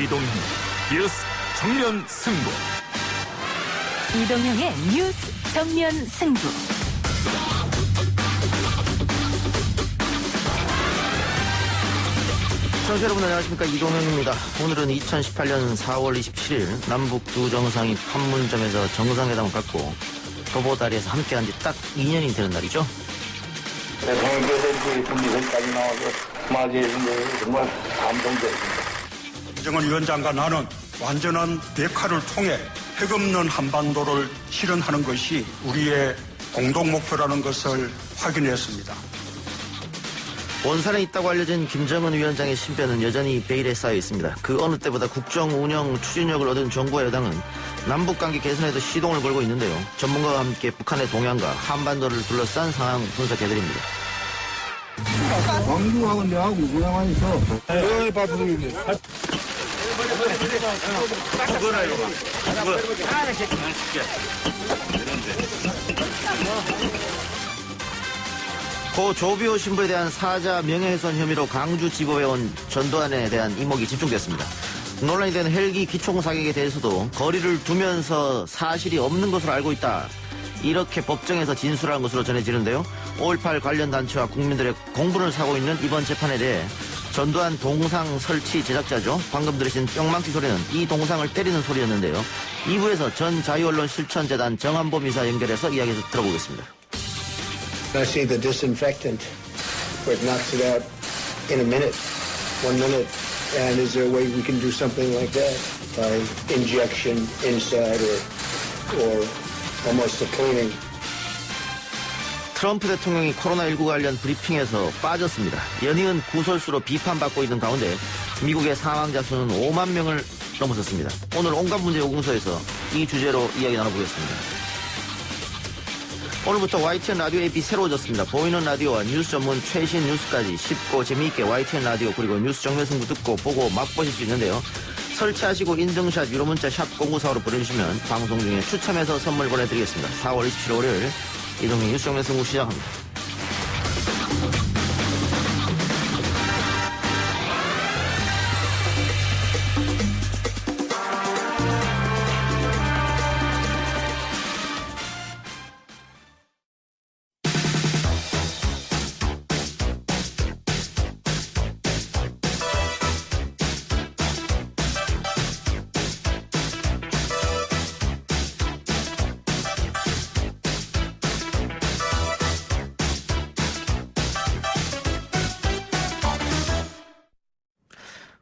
이동형 뉴스 정면 승부. 이동형의 뉴스 정면 승부. 청취자 여러분 안녕하십니까, 이동형입니다. 오늘은 2018년 4월 27일 남북 두 정상이 판문점에서 정상회담을 갖고 도보다리에서 함께한 지 딱 2년이 되는 날이죠. 대통령께서 국민선까지 나와서 맞이해준 정말 감동적입니다. 김정은 위원장과 나는 완전한 대화를 통해 핵 없는 한반도를 실현하는 것이 우리의 공동 목표라는 것을 확인했습니다. 원산에 있다고 알려진 김정은 위원장의 신변은 여전히 베일에 쌓여 있습니다. 그 어느 때보다 국정 운영 추진력을 얻은 정부와 여당은 남북관계 개선에도 시동을 걸고 있는데요. 전문가와 함께 북한의 동향과 한반도를 둘러싼 상황 분석해드립니다. 왕중하고 내하고 모양하면서 네, 바쁘습니다. 고 조비오 신부에 대한 사자 명예훼손 혐의로 강주지법에 온 전두환에 대한 이목이 집중됐습니다. 논란이 된 헬기 기총 사격에 대해서도 거리를 두면서 사실이 없는 것으로 알고 있다, 이렇게 법정에서 진술한 것으로 전해지는데요. 5.18 관련 단체와 국민들의 공분을 사고 있는 이번 재판에 대해 전두환 동상 설치 제작자죠, 방금 들으신 뿅망치 소리는 이 동상을 때리는 소리였는데요. 2부에서 전 자유언론 실천재단 정한범 이사 연결해서 이야기 들어보겠습니다. I see the disinfectant where it knocks it out in a minute, 1 minute. And is there a way we can do something like that by injection inside or almost a cleaning? 트럼프 대통령이 코로나19 관련 브리핑에서 빠졌습니다. 연이은 구설수로 비판받고 있는 가운데 미국의 사망자 수는 5만 명을 넘어섰습니다. 오늘 온갖 문제 요금소에서 이 주제로 이야기 나눠보겠습니다. 오늘부터 YTN 라디오 앱이 새로워졌습니다. 보이는 라디오와 뉴스 전문 최신 뉴스까지 쉽고 재미있게 YTN 라디오 그리고 뉴스 정면 승부 듣고 보고 맛보실 수 있는데요. 설치하시고 인증샷 유료 문자 샵 0945로 보내주시면 방송 중에 추첨해서 선물 보내드리겠습니다. 4월 27일 월요일 이동희 뉴스 정면 승부 시작합니다.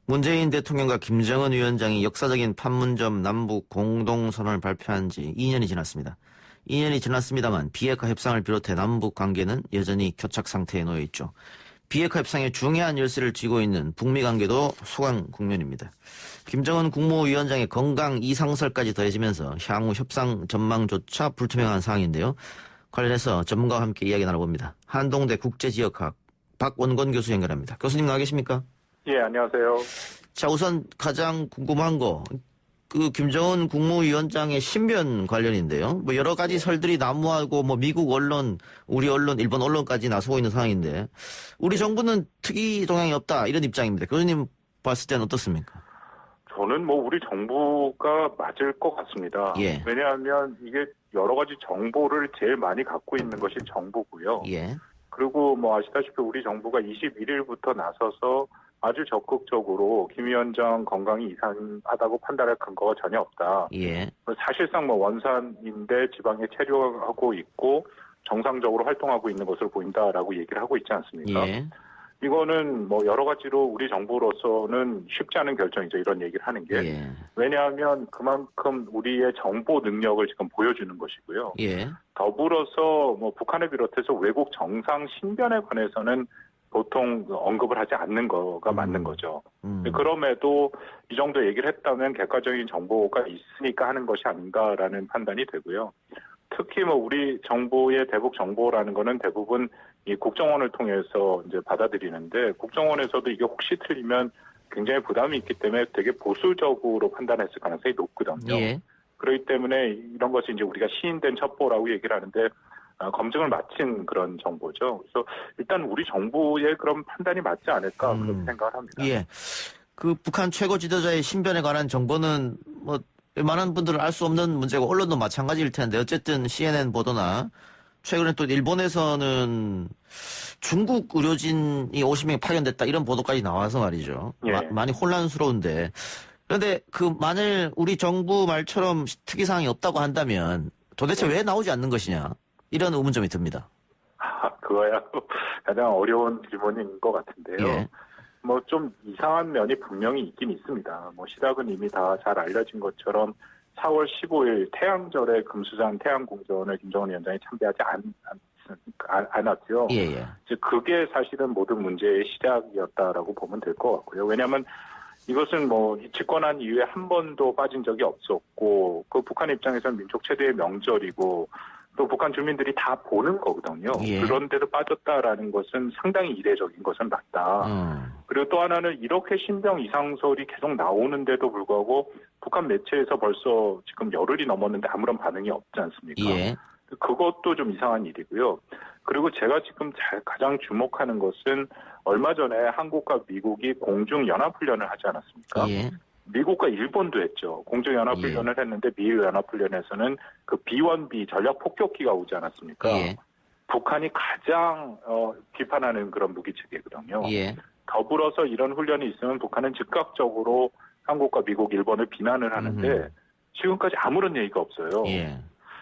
문재인 대통령과 김정은 위원장이 역사적인 판문점 남북 공동선언을 발표한 지 2년이 지났습니다. 2년이 지났습니다만 비핵화 협상을 비롯해 남북 관계는 여전히 교착 상태에 놓여 있죠. 비핵화 협상에 중요한 열쇠를 쥐고 있는 북미 관계도 소강 국면입니다. 김정은 국무위원장의 건강 이상설까지 더해지면서 향후 협상 전망조차 불투명한 상황인데요. 관련해서 전문가와 함께 이야기 나눠봅니다. 한동대 국제지역학 박원건 교수 연결합니다. 교수님 나와 계십니까? 예, 안녕하세요. 자, 우선 가장 궁금한 거, 김정은 국무위원장의 신변 관련인데요. 뭐 여러 가지 설들이 난무하고 미국 언론, 우리 언론, 일본 언론까지 나서고 있는 상황인데 우리 정부는 특이 동향이 없다, 이런 입장입니다. 교수님 봤을 때는 어떻습니까? 저는 우리 정부가 맞을 것 같습니다. 예. 왜냐하면 이게 여러 가지 정보를 제일 많이 갖고 있는 것이 정부고요. 예. 그리고 아시다시피 우리 정부가 21일부터 나서서 아주 적극적으로 김 위원장 건강이 이상하다고 판단할 근거가 전혀 없다. 예. 사실상 원산인데 지방에 체류하고 있고 정상적으로 활동하고 있는 것으로 보인다라고 얘기를 하고 있지 않습니까? 예. 이거는 여러 가지로 우리 정부로서는 쉽지 않은 결정이죠. 이런 얘기를 하는 게. 예. 왜냐하면 그만큼 우리의 정보 능력을 지금 보여주는 것이고요. 예. 더불어서 북한을 비롯해서 외국 정상 신변에 관해서는 보통 언급을 하지 않는 거가 맞는 거죠. 그럼에도 이 정도 얘기를 했다면 객관적인 정보가 있으니까 하는 것이 아닌가라는 판단이 되고요. 특히 우리 정부의 대북 정보라는 거는 대부분 이 국정원을 통해서 이제 받아들이는데 국정원에서도 이게 혹시 틀리면 굉장히 부담이 있기 때문에 되게 보수적으로 판단했을 가능성이 높거든요. 예. 그렇기 때문에 이런 것이 이제 우리가 시인된 첩보라고 얘기를 하는데 검증을 마친 그런 정보죠. 그래서 일단 우리 정부의 그런 판단이 맞지 않을까 그렇게 생각을 합니다. 예. 그 북한 최고 지도자의 신변에 관한 정보는 뭐 웬만한 분들은 알 수 없는 문제고 언론도 마찬가지일 텐데 어쨌든 CNN 보도나 최근에 또 일본에서는 중국 의료진이 50명이 파견됐다 이런 보도까지 나와서 말이죠. 예. 많이 혼란스러운데 그런데 만일 우리 정부 말처럼 특이사항이 없다고 한다면 도대체 왜 나오지 않는 것이냐 이런 의문점이 듭니다. 그거야 가장 어려운 질문인 것 같은데요. 예. 뭐 좀 이상한 면이 분명히 있긴 있습니다. 뭐 시작은 이미 다 잘 알려진 것처럼 4월 15일 태양절에 금수산 태양궁전을 김정은 위원장이 참배하지 않았죠. 예, 예. 이제 그게 사실은 모든 문제의 시작이었다라고 보면 될 것 같고요. 왜냐하면 이것은 뭐 집권한 이후에 한 번도 빠진 적이 없었고 그 북한 입장에서는 민족 최대의 명절이고 또 북한 주민들이 다 보는 거거든요. 예. 그런데도 빠졌다라는 것은 상당히 이례적인 것은 맞다. 그리고 또 하나는 이렇게 신병 이상설이 계속 나오는데도 불구하고 북한 매체에서 벌써 지금 열흘이 넘었는데 아무런 반응이 없지 않습니까? 예. 그것도 좀 이상한 일이고요. 그리고 제가 지금 가장 주목하는 것은 얼마 전에 한국과 미국이 공중연합훈련을 하지 않았습니까? 예. 미국과 일본도 했죠. 공중연합훈련을 했는데 미일연합훈련에서는 그 B-1B 전략폭격기가 오지 않았습니까? 예. 북한이 가장 비판하는 그런 무기체계거든요. 예. 더불어서 이런 훈련이 있으면 북한은 즉각적으로 한국과 미국, 일본을 비난을 하는데 지금까지 아무런 얘기가 없어요. 예.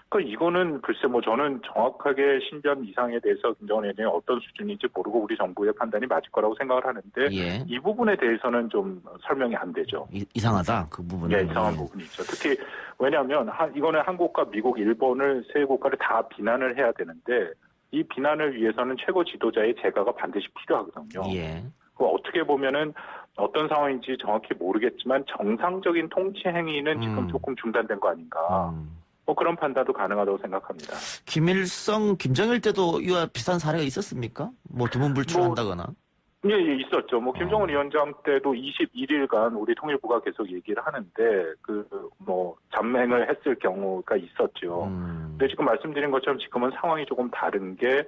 그러니까 이거는 글쎄 뭐 저는 정확하게 신변 이상에 대해서 김정은 위원장이 어떤 수준인지 모르고 우리 정부의 판단이 맞을 거라고 생각을 하는데 예. 이 부분에 대해서는 좀 설명이 안 되죠. 이상하다 그 부분은. 예, 이상한 부분이 있죠. 특히 왜냐하면 이거는 한국과 미국, 일본을 세 국가를 다 비난을 해야 되는데 이 비난을 위해서는 최고 지도자의 제가가 반드시 필요하거든요. 예. 어떻게 보면은 어떤 상황인지 정확히 모르겠지만 정상적인 통치 행위는 지금 조금 중단된 거 아닌가. 뭐 그런 판단도 가능하다고 생각합니다. 김일성, 김정일 때도 이와 비슷한 사례가 있었습니까? 뭐 두문불출한다거나. 예, 있었죠. 뭐 김정은 위원장 때도 21일간 우리 통일부가 계속 얘기를 하는데 잠행을 했을 경우가 있었죠. 근데 지금 말씀드린 것처럼 지금은 상황이 조금 다른 게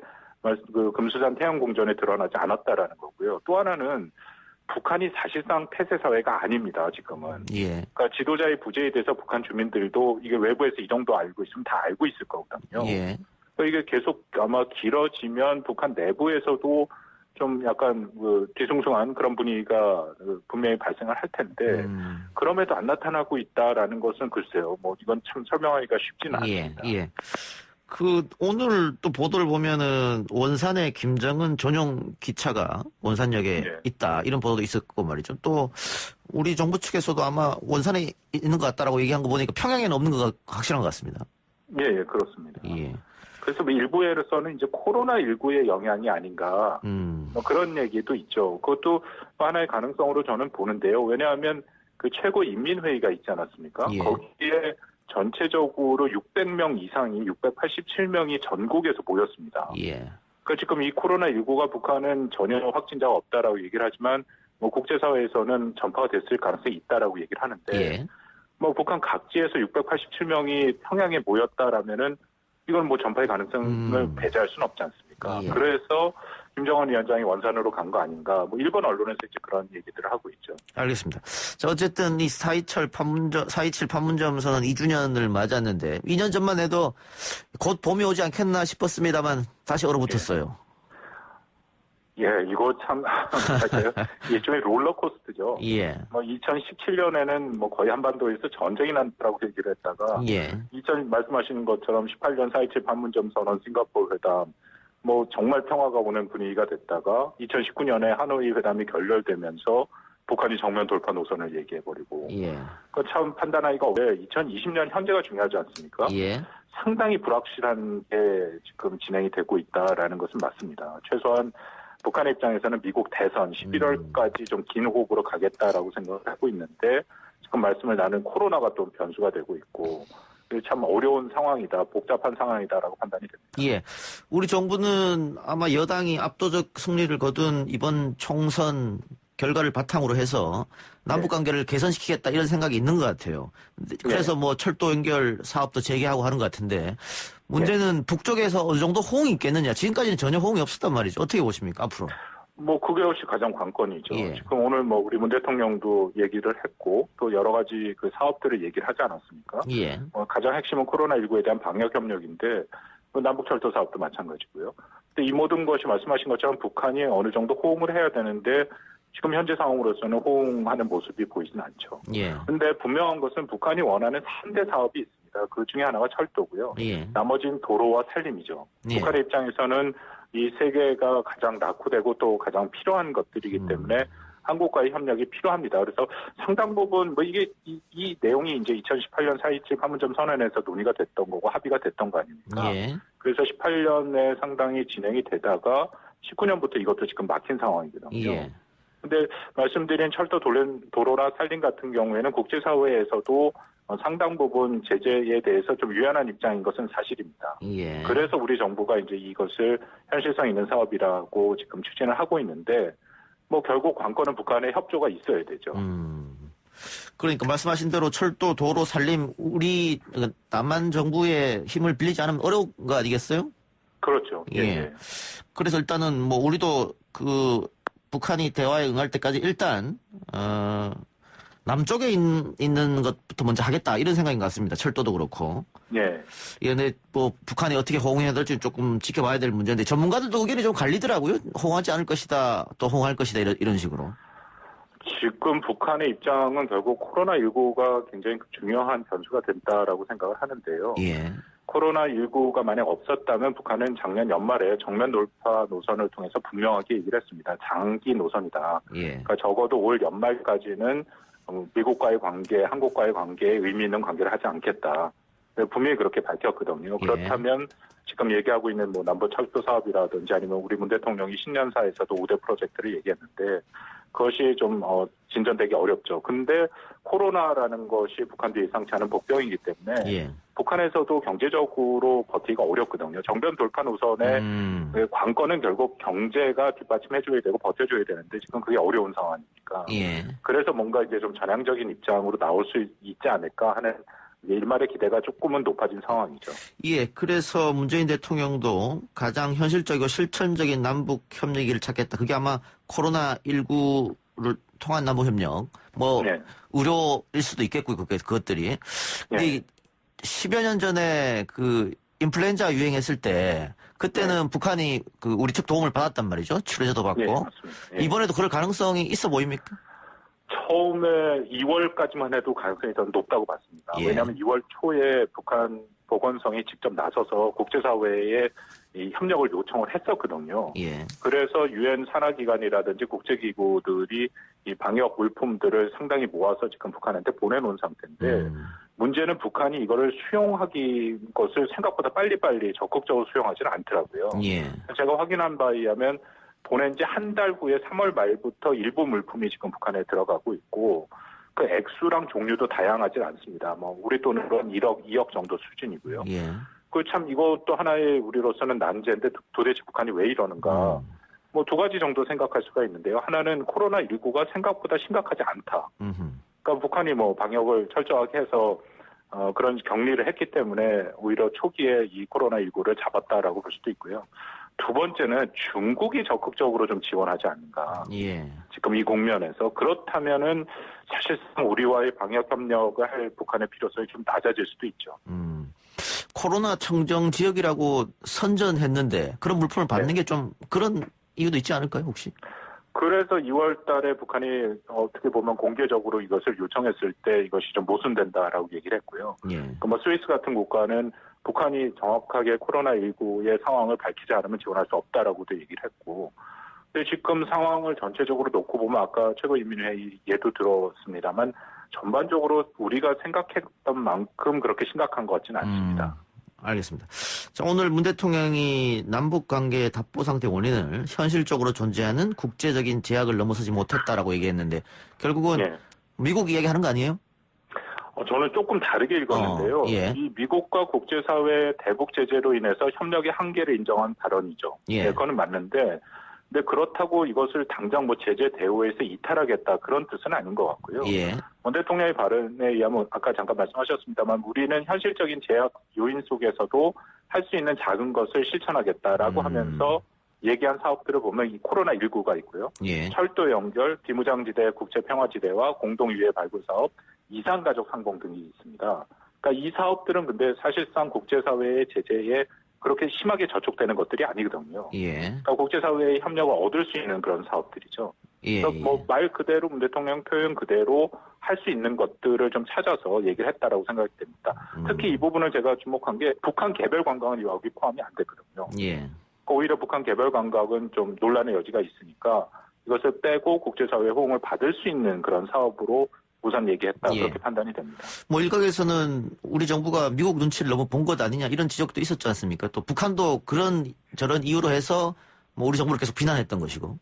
그 금수산 태양궁전에 드러나지 않았다라는 거고요. 또 하나는 북한이 사실상 폐쇄 사회가 아닙니다. 지금은. 예. 그러니까 지도자의 부재에 대해서 북한 주민들도 이게 외부에서 이 정도 알고 있으면 다 알고 있을 거거든요. 예. 그러니까 이게 계속 아마 길어지면 북한 내부에서도 좀 약간 뒤숭숭한 그런 분위기가 분명히 발생을 할 텐데 그럼에도 안 나타나고 있다라는 것은 글쎄요. 뭐 이건 참 설명하기가 쉽지는 않습니다. 예. 오늘 또 보도를 보면은 원산에 김정은 전용 기차가 원산역에 있다 이런 보도도 있었고 말이죠. 또 우리 정부 측에서도 아마 원산에 있는 것 같다라고 얘기한 거 보니까 평양에는 없는 거 확실한 것 같습니다. 예, 그렇습니다. 예. 그래서 뭐 일부에서는 이제 코로나19의 영향이 아닌가 뭐 그런 얘기도 있죠. 그것도 하나의 가능성으로 저는 보는데요. 왜냐하면 그 최고인민회의가 있지 않았습니까? 예. 거기에 전체적으로 600명 이상이 687명이 전국에서 모였습니다. 예. 그러니까 지금 이 코로나19가 북한은 전혀 확진자가 없다라고 얘기를 하지만 뭐 국제사회에서는 전파가 됐을 가능성이 있다라고 얘기를 하는데 예. 뭐 북한 각지에서 687명이 평양에 모였다라면은 이건 뭐 전파의 가능성을 배제할 수는 없지 않습니까? 예. 그래서 김정은 위원장이 원산으로 간 거 아닌가? 뭐 일본 언론에서 이제 그런 얘기들을 하고 있죠. 알겠습니다. 자, 어쨌든 이 4.27 판문점 선언 2주년을 맞았는데 2년 전만 해도 곧 봄이 오지 않겠나 싶었습니다만 다시 얼어붙었어요. 예, 이거 참 일종의 롤러코스터죠. 예. 뭐 2017년에는 뭐 거의 한반도에서 전쟁이 난다고 얘기를 했다가 예. 말씀하시는 것처럼 18년 4.27 판문점 선언, 싱가포르 회담, 뭐 정말 평화가 오는 분위기가 됐다가 2019년에 하노이 회담이 결렬되면서 북한이 정면 돌파 노선을 얘기해버리고. 예. 그 참 판단하기가 어려워요. 2020년 현재가 중요하지 않습니까? 예. 상당히 불확실한 게 지금 진행이 되고 있다라는 것은 맞습니다. 최소한 북한 입장에서는 미국 대선 11월까지 좀 긴 호흡으로 가겠다라고 생각을 하고 있는데 지금 말씀을 나눈 코로나가 또 변수가 되고 있고 참 어려운 상황이다, 복잡한 상황이다라고 판단이 됩니다. 예. 우리 정부는 아마 여당이 압도적 승리를 거둔 이번 총선 결과를 바탕으로 해서 남북 관계를 개선시키겠다 이런 생각이 있는 것 같아요. 그래서 뭐 철도 연결 사업도 재개하고 하는 것 같은데 문제는 북쪽에서 어느 정도 호응이 있겠느냐. 지금까지는 전혀 호응이 없었단 말이죠. 어떻게 보십니까, 앞으로? 뭐 그것이 가장 관건이죠. 예. 지금 오늘 뭐 우리 문 대통령도 얘기를 했고 또 여러 가지 그 사업들을 얘기를 하지 않았습니까? 예. 가장 핵심은 코로나19에 대한 방역 협력인데 남북철도 사업도 마찬가지고요. 근데 이 모든 것이 말씀하신 것처럼 북한이 어느 정도 호응을 해야 되는데 지금 현재 상황으로서는 호응하는 모습이 보이진 않죠. 예. 근데 분명한 것은 북한이 원하는 3대 사업이 있습니다. 그 중에 하나가 철도고요. 예. 나머지는 도로와 산림이죠. 예. 북한의 입장에서는 이 세 개가 가장 낙후되고 또 가장 필요한 것들이기 때문에 한국과의 협력이 필요합니다. 그래서 상당 부분 뭐 이게 이 내용이 이제 2018년 4.27 판문점 선언에서 논의가 됐던 거고 합의가 됐던 거 아닙니까? 예. 그래서 18년에 상당히 진행이 되다가 19년부터 이것도 지금 막힌 상황이거든요. 예. 근데 말씀드린 철도 도로나 산림 같은 경우에는 국제사회에서도 상당 부분 제재에 대해서 좀 유연한 입장인 것은 사실입니다. 예. 그래서 우리 정부가 이제 이것을 현실성 있는 사업이라고 지금 추진을 하고 있는데 뭐 결국 관건은 북한의 협조가 있어야 되죠. 그러니까 말씀하신 대로 철도, 도로, 산림 우리 남한 정부의 힘을 빌리지 않으면 어려운 거 아니겠어요? 그렇죠. 예. 예. 그래서 일단은 뭐 우리도 그 북한이 대화에 응할 때까지 일단 남쪽에 있는 것부터 먼저 하겠다 이런 생각인 것 같습니다. 철도도 그렇고. 예. 근데 뭐 북한이 어떻게 호응해야 될지 조금 지켜봐야 될 문제인데 전문가들도 의견이 좀 갈리더라고요. 호응하지 않을 것이다, 또 호응할 것이다 이런 식으로. 지금 북한의 입장은 결국 코로나19가 굉장히 중요한 변수가 된다라고 생각을 하는데요. 예. 코로나19가 만약 없었다면 북한은 작년 연말에 정면 돌파 노선을 통해서 분명하게 얘기를 했습니다. 장기 노선이다. 예. 그러니까 적어도 올 연말까지는 미국과의 관계, 한국과의 관계에 의미 있는 관계를 하지 않겠다. 분명히 그렇게 밝혔거든요. 예. 그렇다면 지금 얘기하고 있는 뭐 남북 철도 사업이라든지 아니면 우리 문 대통령이 신년사에서도 5대 프로젝트를 얘기했는데 그것이 좀 진전되기 어렵죠. 근데 코로나라는 것이 북한도 예상치 않은 복병이기 때문에 예. 북한에서도 경제적으로 버티기가 어렵거든요. 정변 돌파 노선의 관건은 결국 경제가 뒷받침해줘야 되고 버텨줘야 되는데 지금 그게 어려운 상황이니까. 예. 그래서 뭔가 이제 좀 전향적인 입장으로 나올 수 있지 않을까 하는 일말의 기대가 조금은 높아진 상황이죠. 예, 그래서 문재인 대통령도 가장 현실적이고 실천적인 남북 협력을 찾겠다. 그게 아마 코로나19를 통한 남북 협력, 뭐 네. 의료일 수도 있겠고 그것들이. 근데 네. 10여 년 전에 그 인플루엔자 유행했을 때 그때는 북한이 그 우리 측 도움을 받았단 말이죠. 치료제도 받고. 네, 맞습니다. 예. 이번에도 그럴 가능성이 있어 보입니까? 처음에 2월까지만 해도 가능성이 더 높다고 봤습니다. 예. 왜냐하면 2월 초에 북한 보건성이 직접 나서서 국제사회에 이 협력을 요청을 했었거든요. 예. 그래서 유엔 산하기관이라든지 국제기구들이 이 방역 물품들을 상당히 모아서 지금 북한한테 보내놓은 상태인데 문제는 북한이 이거를 수용하기 것을 생각보다 빨리빨리 적극적으로 수용하지는 않더라고요. 예. 제가 확인한 바에 의하면 보낸 지 한 달 후에 3월 말부터 일부 물품이 지금 북한에 들어가고 있고 그 액수랑 종류도 다양하지 않습니다. 뭐 우리 돈으로 한 1억, 2억 정도 수준이고요. 예. 그 참 이것도 하나의 우리로서는 난제인데 도대체 북한이 왜 이러는가? 뭐 두 가지 정도 생각할 수가 있는데요. 하나는 코로나19가 생각보다 심각하지 않다. 그러니까 북한이 뭐 방역을 철저하게 해서 그런 격리를 했기 때문에 오히려 초기에 이 코로나19를 잡았다라고 볼 수도 있고요. 두 번째는 중국이 적극적으로 좀 지원하지 않는가. 예. 지금 이 국면에서 그렇다면은 사실상 우리와의 방역 협력을 할 북한의 필요성이 좀 낮아질 수도 있죠. 코로나 청정 지역이라고 선전했는데 그런 물품을 받는 게 좀 그런 이유도 있지 않을까요, 혹시? 그래서 2월 달에 북한이 어떻게 보면 공개적으로 이것을 요청했을 때 이것이 좀 모순된다라고 얘기를 했고요. 예. 그러니까 뭐 스위스 같은 국가는 북한이 정확하게 코로나19의 상황을 밝히지 않으면 지원할 수 없다라고도 얘기를 했고, 근데 지금 상황을 전체적으로 놓고 보면 아까 최고인민회의 예도 들었습니다만 전반적으로 우리가 생각했던 만큼 그렇게 심각한 것 같지는 않습니다. 알겠습니다. 자, 오늘 문 대통령이 남북 관계의 답보 상태 원인을 현실적으로 존재하는 국제적인 제약을 넘어서지 못했다라고 얘기했는데 결국은 네. 미국 이야기하는 거 아니에요? 저는 조금 다르게 읽었는데요. 예. 이 미국과 국제사회 대북 제재로 인해서 협력의 한계를 인정한 발언이죠. 예. 네, 그거는 맞는데, 근데 그렇다고 이것을 당장 뭐 제재 대우에서 이탈하겠다 그런 뜻은 아닌 것 같고요. 예. 문 대통령의 발언에 의하면 아까 잠깐 말씀하셨습니다만 우리는 현실적인 제약 요인 속에서도 할 수 있는 작은 것을 실천하겠다라고 하면서 얘기한 사업들을 보면 이 코로나19가 있고요. 예. 철도 연결, 비무장지대 국제평화지대와 공동유해 발굴 사업, 이산가족 상봉 등이 있습니다. 그러니까 이 사업들은 근데 사실상 국제사회의 제재에 그렇게 심하게 저촉되는 것들이 아니거든요. 예. 그러니까 국제사회의 협력을 얻을 수 있는 그런 사업들이죠. 예. 그래서 뭐 말 그대로 문 대통령 표현 그대로 할 수 있는 것들을 좀 찾아서 얘기를 했다라고 생각이 됩니다. 특히 이 부분을 제가 주목한 게 북한 개별 관광은 여기 포함이 안 됐거든요. 예. 오히려 북한 개별 감각은 좀 논란의 여지가 있으니까 이것을 빼고 국제사회의 호응을 받을 수 있는 그런 사업으로 우선 얘기했다. 예. 그렇게 판단이 됩니다. 뭐 일각에서는 우리 정부가 미국 눈치를 너무 본 것 아니냐 이런 지적도 있었지 않습니까? 또 북한도 그런 저런 이유로 해서 뭐 우리 정부를 계속 비난했던 것이고.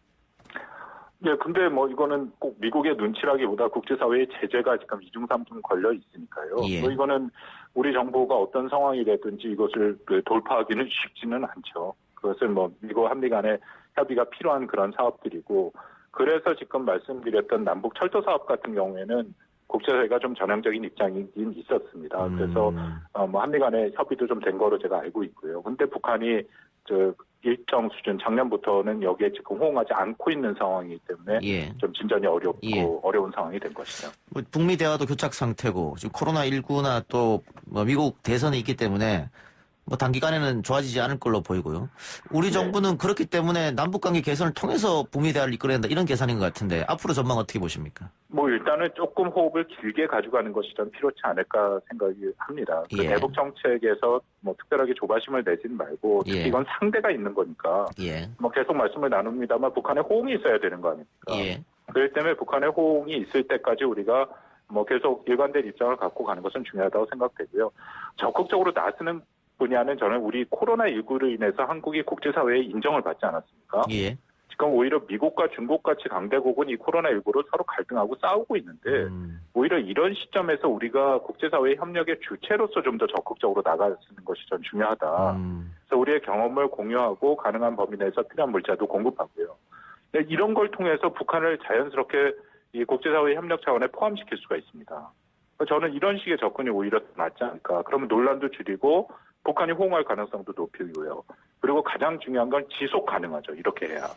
예, 근데 뭐 이거는 꼭 미국의 눈치라기보다 국제사회의 제재가 지금 이중삼중 걸려 있으니까요. 예. 뭐 이거는 우리 정부가 어떤 상황이 되든지 이것을 돌파하기는 쉽지는 않죠. 그것을 뭐 미국 한미 간의 협의가 필요한 그런 사업들이고, 그래서 지금 말씀드렸던 남북 철도 사업 같은 경우에는 국제사회가 좀 전향적인 입장이긴 있었습니다. 그래서 뭐 한미 간의 협의도 좀 된 거로 제가 알고 있고요. 근데 북한이 일정 수준 작년부터는 여기에 지금 호응하지 않고 있는 상황이기 때문에 예. 좀 진전이 어렵고 예. 어려운 상황이 된 것이죠. 뭐 북미 대화도 교착 상태고 지금 코로나19나 또 뭐 미국 대선이 있기 때문에 뭐 단기간에는 좋아지지 않을 걸로 보이고요. 우리 네. 정부는 그렇기 때문에 남북관계 개선을 통해서 북미 대화를 이끌어낸다 이런 계산인 것 같은데 앞으로 전망 어떻게 보십니까? 뭐 일단은 조금 호흡을 길게 가져가는 것이 좀 필요치 않을까 생각이 합니다. 그 예. 대북 정책에서 뭐 특별하게 조바심을 내지는 말고 특히 예. 이건 상대가 있는 거니까 예. 뭐 계속 말씀을 나눕니다만 북한의 호응이 있어야 되는 거 아닙니까? 예. 그렇기 때문에 북한의 호응이 있을 때까지 우리가 뭐 계속 일관된 입장을 갖고 가는 것은 중요하다고 생각되고요. 적극적으로 나서는 분야는 저는 우리 코로나19로 인해서 한국이 국제사회의 인정을 받지 않았습니까? 예. 지금 오히려 미국과 중국같이 강대국은 이 코로나19로 서로 갈등하고 싸우고 있는데 오히려 이런 시점에서 우리가 국제사회의 협력의 주체로서 좀 더 적극적으로 나가는 것이 전 중요하다. 그래서 우리의 경험을 공유하고 가능한 범위 내에서 필요한 물자도 공급하고요. 이런 걸 통해서 북한을 자연스럽게 이 국제사회의 협력 차원에 포함시킬 수가 있습니다. 저는 이런 식의 접근이 오히려 낫지 않을까. 그러면 논란도 줄이고 북한이 호응할 가능성도 높이고요. 그리고 가장 중요한 건 지속 가능하죠. 이렇게 해야.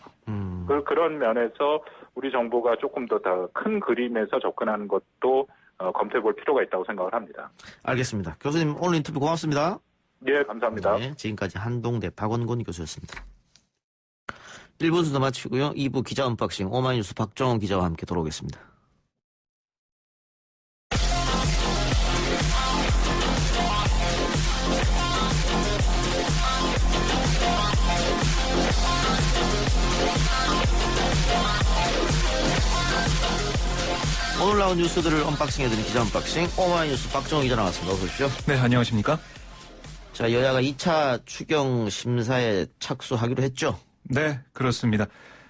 그런 면에서 우리 정부가 조금 더 큰 그림에서 접근하는 것도 검토해 볼 필요가 있다고 생각을 합니다. 알겠습니다. 교수님 오늘 인터뷰 고맙습니다. 예, 감사합니다. 네, 지금까지 한동대 박원곤 교수였습니다. 1부 순서 마치고요. 2부 기자 언박싱 오마이뉴스 박정원 기자와 함께 돌아오겠습니다. 오늘 나온 뉴스들을 언박싱해드린 기자 언박싱 오마이뉴스 박정원 기자 나왔습니다. 어서 오십시오. 네, 안녕하십니까? 자, 여야가 2차 추경 심사에 착수하기로 했죠? 네, 그렇습니다.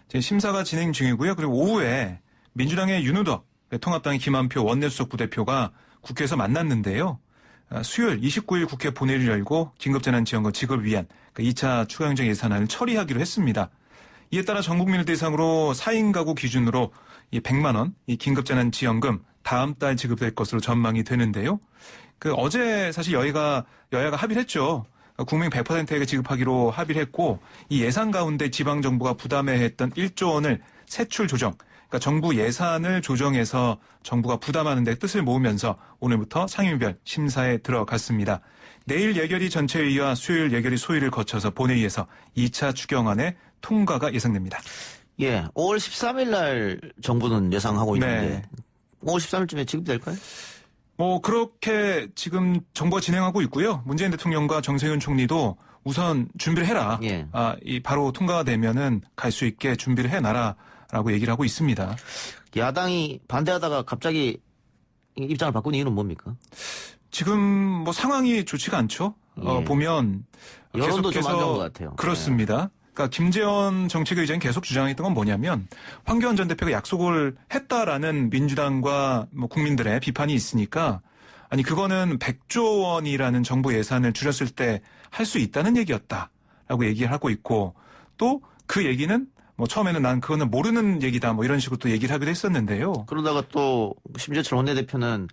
지금 심사가 진행 중이고요. 그리고 오후에 민주당의 윤우덕, 통합당의 김한표 원내수석 부대표가 국회에서 만났는데요. 수요일 29일 국회 본회의를 열고 긴급재난지원금 지급을 위한 2차 추가행정 예산안을 처리하기로 했습니다. 이에 따라 전 국민을 대상으로 4인 가구 기준으로 100만 원 이 긴급재난지원금 다음 달 지급될 것으로 전망이 되는데요. 어제 사실 여야가 합의를 했죠. 국민 100%에게 지급하기로 합의를 했고 이 예산 가운데 지방정부가 부담해야 했던 1조 원을 세출 조정, 그러니까 정부 예산을 조정해서 정부가 부담하는 데 뜻을 모으면서 오늘부터 상임위별 심사에 들어갔습니다. 내일 예결위 전체회의와 수요일 예결위 소위를 거쳐서 본회의에서 2차 추경안의 통과가 예상됩니다. 예, 5월 13일 날 정부는 예상하고 있는데 네. 5월 13일쯤에 지급될까요? 그렇게 지금 정부가 진행하고 있고요. 문재인 대통령과 정세균 총리도 우선 준비를 해라. 예. 바로 통과가 되면은 갈 수 있게 준비를 해놔라라고 얘기를 하고 있습니다. 야당이 반대하다가 갑자기 입장을 바꾼 이유는 뭡니까? 지금 상황이 좋지가 않죠. 예. 보면 여론도 좀 계속해서 안 좋은 것 같아요. 그렇습니다. 그러니까 김재원 정책의장이 계속 주장했던 건 뭐냐면 황교안 전 대표가 약속을 했다라는 민주당과 국민들의 비판이 있으니까 아니 그거는 100조 원이라는 정부 예산을 줄였을 때 할 수 있다는 얘기였다라고 얘기를 하고 있고 또 그 얘기는 처음에는 난 그거는 모르는 얘기다 이런 식으로 또 얘기를 하기도 했었는데요. 그러다가 또 심재철 원내대표는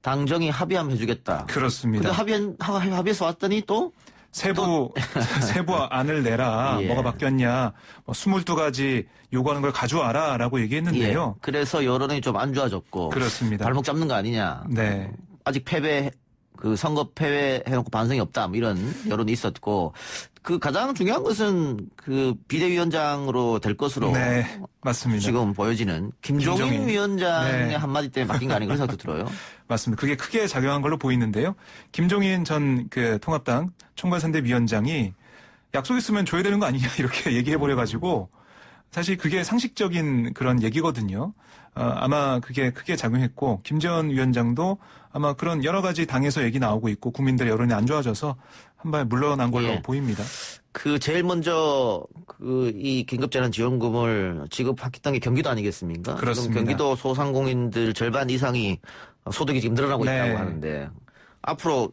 당정이 합의하면 해주겠다. 그렇습니다. 근데 합의해서 왔더니 또 세부안을 내라. 예. 뭐가 바뀌었냐. 22가지 요구하는 걸 가져와라라고 얘기했는데요. 예. 그래서 여론이 좀 안 좋아졌고. 그렇습니다. 발목 잡는 거 아니냐. 네. 아직 선거 패배해놓고 반성이 없다. 뭐 이런 여론이 있었고. 그 가장 중요한 것은 그 비대위원장으로 될 것으로. 네. 맞습니다. 지금 보여지는 김종인 위원장의 네. 한마디 때문에 바뀐 거 아닌가 그런 생각도 들어요. 맞습니다. 그게 크게 작용한 걸로 보이는데요. 김종인 전 그 통합당 총괄선대위원장이 약속했으면 줘야 되는 거 아니냐 이렇게 얘기해버려가지고 사실 그게 상식적인 그런 얘기거든요. 아마 그게 크게 작용했고 김재원 위원장도 아마 그런 여러 가지 당에서 얘기 나오고 있고 국민들의 여론이 안 좋아져서 한 발 물러난 걸로 예. 보입니다. 그 제일 먼저 이 긴급재난지원금을 지급했던 게 경기도 아니겠습니까? 그렇습니다. 지금 경기도 소상공인들 절반 이상이 소득이 지금 늘어나고 네. 있다고 하는데 앞으로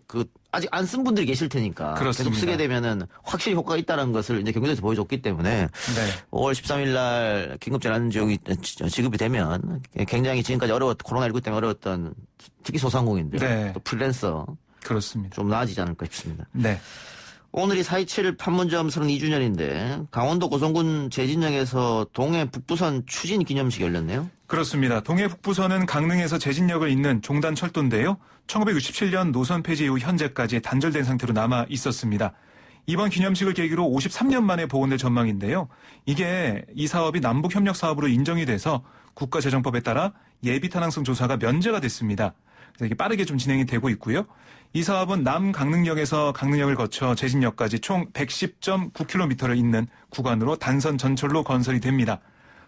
아직 안 쓴 분들이 계실 테니까 그렇습니다. 계속 쓰게 되면은 확실히 효과가 있다는 것을 이제 경기도에서 보여줬기 때문에 네. 5월 13일 날 긴급재난지원이 지급이 되면 굉장히 지금까지 코로나19 때문에 어려웠던 특히 소상공인들 네. 또 프리랜서 그렇습니다. 좀 나아지지 않을까 싶습니다. 네. 오늘이 4.27 판문점 32주년인데 강원도 고성군 제진역에서 동해 북부선 추진 기념식이 열렸네요. 그렇습니다. 동해 북부선은 강릉에서 제진역을 잇는 종단 철도인데요. 1967년 노선 폐지 이후 현재까지 단절된 상태로 남아 있었습니다. 이번 기념식을 계기로 53년 만에 복원될 전망인데요. 이 사업이 남북협력 사업으로 인정이 돼서 국가재정법에 따라 예비타당성 조사가 면제가 됐습니다. 그래서 이게 빠르게 좀 진행이 되고 있고요. 이 사업은 남강릉역에서 강릉역을 거쳐 제진역까지 총 110.9km를 잇는 구간으로 단선 전철로 건설이 됩니다.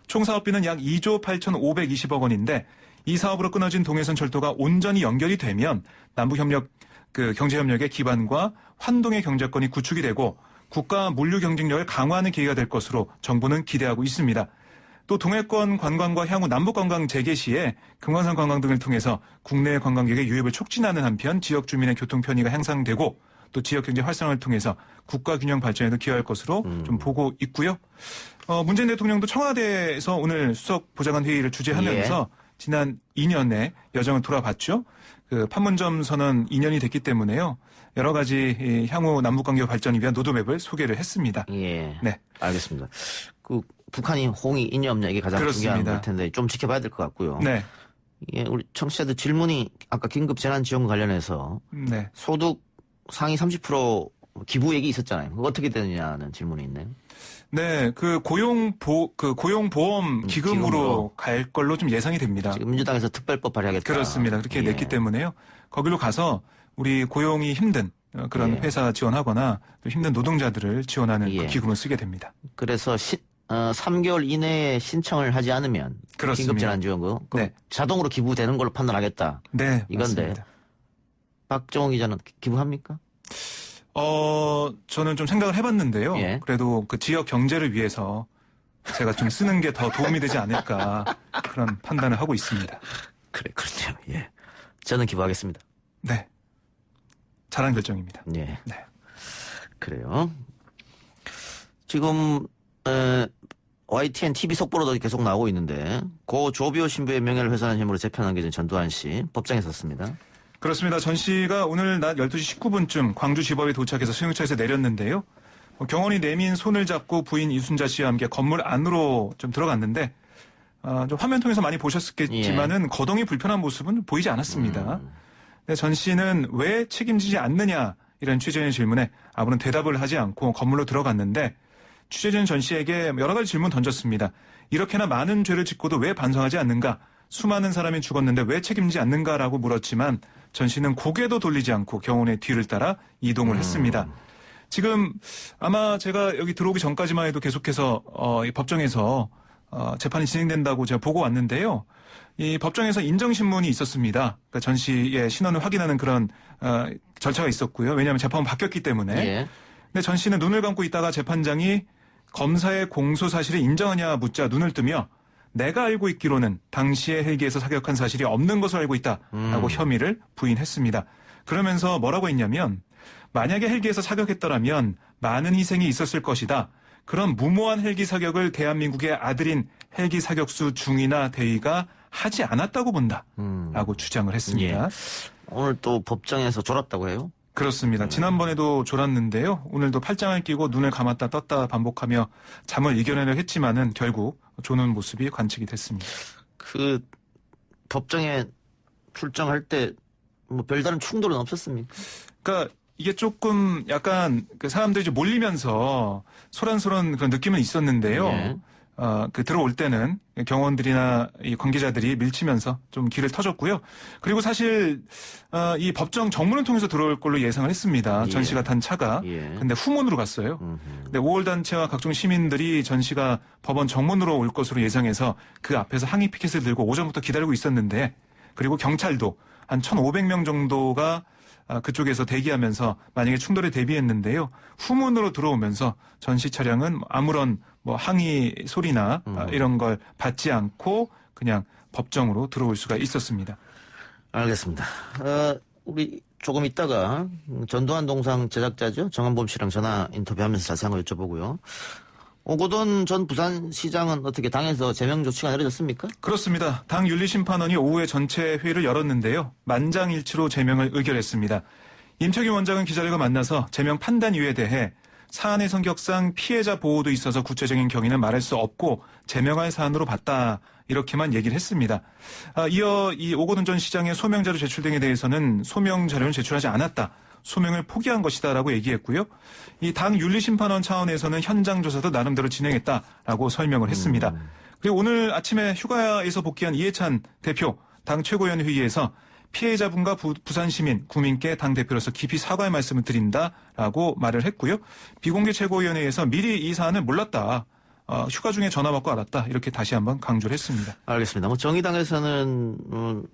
총 사업비는 약 2조 8,520억 원인데 이 사업으로 끊어진 동해선 철도가 온전히 연결이 되면 남북협력 경제협력의 기반과 환동의 경제권이 구축이 되고 국가 물류 경쟁력을 강화하는 계기가 될 것으로 정부는 기대하고 있습니다. 또 동해권 관광과 향후 남북관광 재개 시에 금강산 관광 등을 통해서 국내 관광객의 유입을 촉진하는 한편 지역 주민의 교통 편의가 향상되고 또 지역 경제 활성화를 통해서 국가 균형 발전에도 기여할 것으로 좀 보고 있고요. 문재인 대통령도 청와대에서 오늘 수석 보좌관 회의를 주재하면서 지난 2년의 여정을 돌아봤죠. 그 판문점 선언 2년이 됐기 때문에요. 여러 가지 향후 남북관계 발전을 위한 로드맵을 소개를 했습니다. 예. 네. 알겠습니다. 북한이 홍위 있냐 없냐 이게 가장 그렇습니다. 중요한 걸 텐데 좀 지켜봐야 될 것 같고요. 네. 예, 우리 청취자들 질문이 아까 긴급재난지원금 관련해서 네. 소득 상위 30% 기부 얘기 있었잖아요. 그거 어떻게 되느냐는 질문이 있네요. 네, 고용보험 기금으로 갈 걸로 좀 예상이 됩니다. 지금 민주당에서 특별법 발의하겠다. 그렇습니다. 그렇게 예. 냈기 때문에요. 거기로 가서 우리 고용이 힘든 그런 예. 회사 지원하거나 또 힘든 노동자들을 지원하는 예. 그 기금을 쓰게 됩니다. 그래서 3개월 이내에 신청을 하지 않으면 그렇습니다. 긴급재난지원금 네. 자동으로 기부되는 걸로 판단하겠다. 네, 이건데 맞습니다. 박정호 기자는 기부합니까? 저는 좀 생각을 해봤는데요. 예. 그래도 그 지역 경제를 위해서 제가 좀 쓰는 게 더 도움이 되지 않을까 그런 판단을 하고 있습니다. 그렇죠. 예. 저는 기부하겠습니다. 네. 잘한 결정입니다. 예. 네. 그래요. 지금 YTN TV 속보로도 계속 나오고 있는데 고 조비오 신부의 명예를 훼손한 혐의로 재판한 전두환 씨 법정에 섰습니다. 그렇습니다. 전 씨가 오늘 낮 12시 19분쯤 광주지법에 도착해서 수용차에서 내렸는데요. 경원이 내민 손을 잡고 부인 이순자 씨와 함께 건물 안으로 좀 들어갔는데 좀 화면 통해서 많이 보셨겠지만은 거동이 불편한 모습은 보이지 않았습니다. 근데 전 씨는 왜 책임지지 않느냐 이런 취재진의 질문에 아무런 대답을 하지 않고 건물로 들어갔는데 취재진 전 씨에게 여러 가지 질문 던졌습니다. 이렇게나 많은 죄를 짓고도 왜 반성하지 않는가? 수많은 사람이 죽었는데 왜 책임지지 않는가라고 물었지만 전 씨는 고개도 돌리지 않고 경호원의 뒤를 따라 이동을 했습니다. 지금 아마 제가 여기 들어오기 전까지만 해도 계속해서 이 법정에서 재판이 진행된다고 제가 보고 왔는데요. 이 법정에서 인정신문이 있었습니다. 그러니까 전 씨의 신원을 확인하는 그런 절차가 있었고요. 왜냐하면 재판은 바뀌었기 때문에. 예. 근데 전 씨는 눈을 감고 있다가 재판장이 검사의 공소 사실을 인정하냐 묻자 눈을 뜨며 내가 알고 있기로는 당시의 헬기에서 사격한 사실이 없는 것으로 알고 있다라고 혐의를 부인했습니다. 그러면서 뭐라고 했냐면 만약에 헬기에서 사격했더라면 많은 희생이 있었을 것이다. 그런 무모한 헬기 사격을 대한민국의 아들인 헬기 사격수 중위나 대위가 하지 않았다고 본다라고 주장을 했습니다. 예. 오늘 또 법정에서 졸았다고 해요? 그렇습니다. 지난번에도 졸았는데요. 오늘도 팔짱을 끼고 눈을 감았다 떴다 반복하며 잠을 이겨내려 했지만은 결국 조는 모습이 관측이 됐습니다. 그 법정에 출정할 때 뭐 별다른 충돌은 없었습니까? 그러니까 이게 조금 약간 그 사람들이 좀 몰리면서 소란소란 그런 느낌은 있었는데요. 예. 그 들어올 때는 경호원들이나 이 관계자들이 밀치면서 좀 길을 터줬고요. 그리고 사실 이 법정 정문을 통해서 들어올 걸로 예상을 했습니다. 예. 전 씨가 탄 차가. 예. 근데 후문으로 갔어요. 근데 5월 단체와 각종 시민들이 전 씨가 법원 정문으로 올 것으로 예상해서 그 앞에서 항의 피켓을 들고 오전부터 기다리고 있었는데, 그리고 경찰도 한 1,500명 정도가 그쪽에서 대기하면서 만약에 충돌에 대비했는데요. 후문으로 들어오면서 전시 차량은 아무런 뭐 항의 소리나 이런 걸 받지 않고 그냥 법정으로 들어올 수가 있었습니다. 알겠습니다. 우리 조금 있다가 전두환 동상 제작자죠. 정한범 씨랑 전화 인터뷰하면서 자세한 거 여쭤보고요. 오고돈 전 부산시장은 어떻게 당에서 제명 조치가 내려졌습니까? 그렇습니다. 당 윤리심판원이 오후에 전체 회의를 열었는데요. 만장일치로 제명을 의결했습니다. 임채균 원장은 기자들과 만나서 제명 판단 이유에 대해 사안의 성격상 피해자 보호도 있어서 구체적인 경위는 말할 수 없고 제명할 사안으로 봤다, 이렇게만 얘기를 했습니다. 이어 이 오고돈 전 시장의 소명자료 제출 등에 대해서는 소명자료는 제출하지 않았다, 소명을 포기한 것이다라고 얘기했고요. 이 당 윤리심판원 차원에서는 현장 조사도 나름대로 진행했다라고 설명을 했습니다. 그리고 오늘 아침에 휴가에서 복귀한 이해찬 대표 당 최고위원 회의에서 피해자분과 부산 시민, 국민께 당 대표로서 깊이 사과의 말씀을 드린다라고 말을 했고요. 비공개 최고위원회에서 미리 이 사안을 몰랐다, 휴가 중에 전화 받고 알았다, 이렇게 다시 한번 강조를 했습니다. 알겠습니다. 뭐 정의당에서는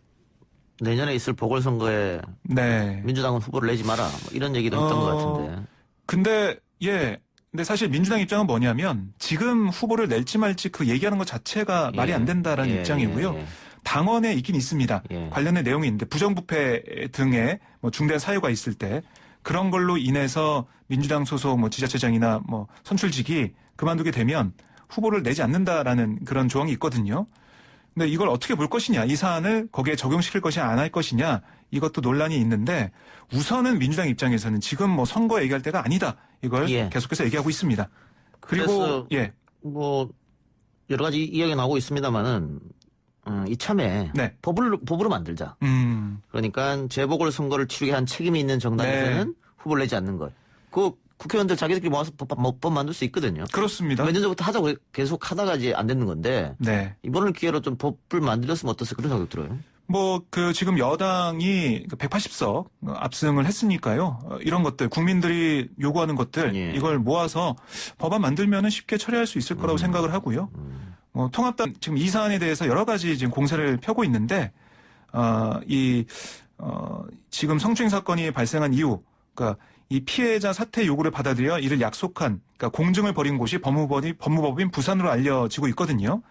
내년에 있을 보궐선거에 네. 민주당은 후보를 내지 마라, 뭐 이런 얘기도 했던 것 같은데. 근데 사실 민주당 입장은 뭐냐면 지금 후보를 낼지 말지 그 얘기하는 것 자체가 말이 안 된다라는 입장이고요. 당원에 있긴 있습니다. 관련된 내용이 있는데 부정부패 등의 뭐 중대한 사유가 있을 때 그런 걸로 인해서 민주당 소속 뭐 지자체장이나 뭐 선출직이 그만두게 되면 후보를 내지 않는다라는 그런 조항이 있거든요. 근데 이걸 어떻게 볼 것이냐, 이 사안을 거기에 적용시킬 것이냐 안 할 것이냐, 이것도 논란이 있는데 우선은 민주당 입장에서는 지금 뭐 선거 얘기할 때가 아니다, 이걸 계속해서 얘기하고 있습니다. 그리고 뭐 여러 가지 이야기가 나오고 있습니다만은 이참에 법으로 만들자. 그러니까 재보궐 선거를 치르게 한 책임이 있는 정당에서는 후보를 내지 않는 것. 그 국회의원들 자기들끼리 모아서 법 만들 수 있거든요. 그렇습니다. 몇 년 전부터 하자고 계속 하다가 이제 안 되는 건데 이번을 기회로 좀 법을 만들었으면 어떻을까 그런 생각이 들어요. 뭐 지금 여당이 180석 압승을 했으니까요. 이런 것들, 국민들이 요구하는 것들, 이걸 모아서 법안 만들면은 쉽게 처리할 수 있을 거라고 생각을 하고요. 통합당 지금 이 사안에 대해서 여러 가지 지금 공세를 펴고 있는데 지금 성추행 사건이 발생한 이후, 그러니까 이 피해자 사퇴 요구를 받아들여 이를 약속한, 그러니까 공증을 벌인 곳이 법무법인 부산으로 알려지고 있거든요.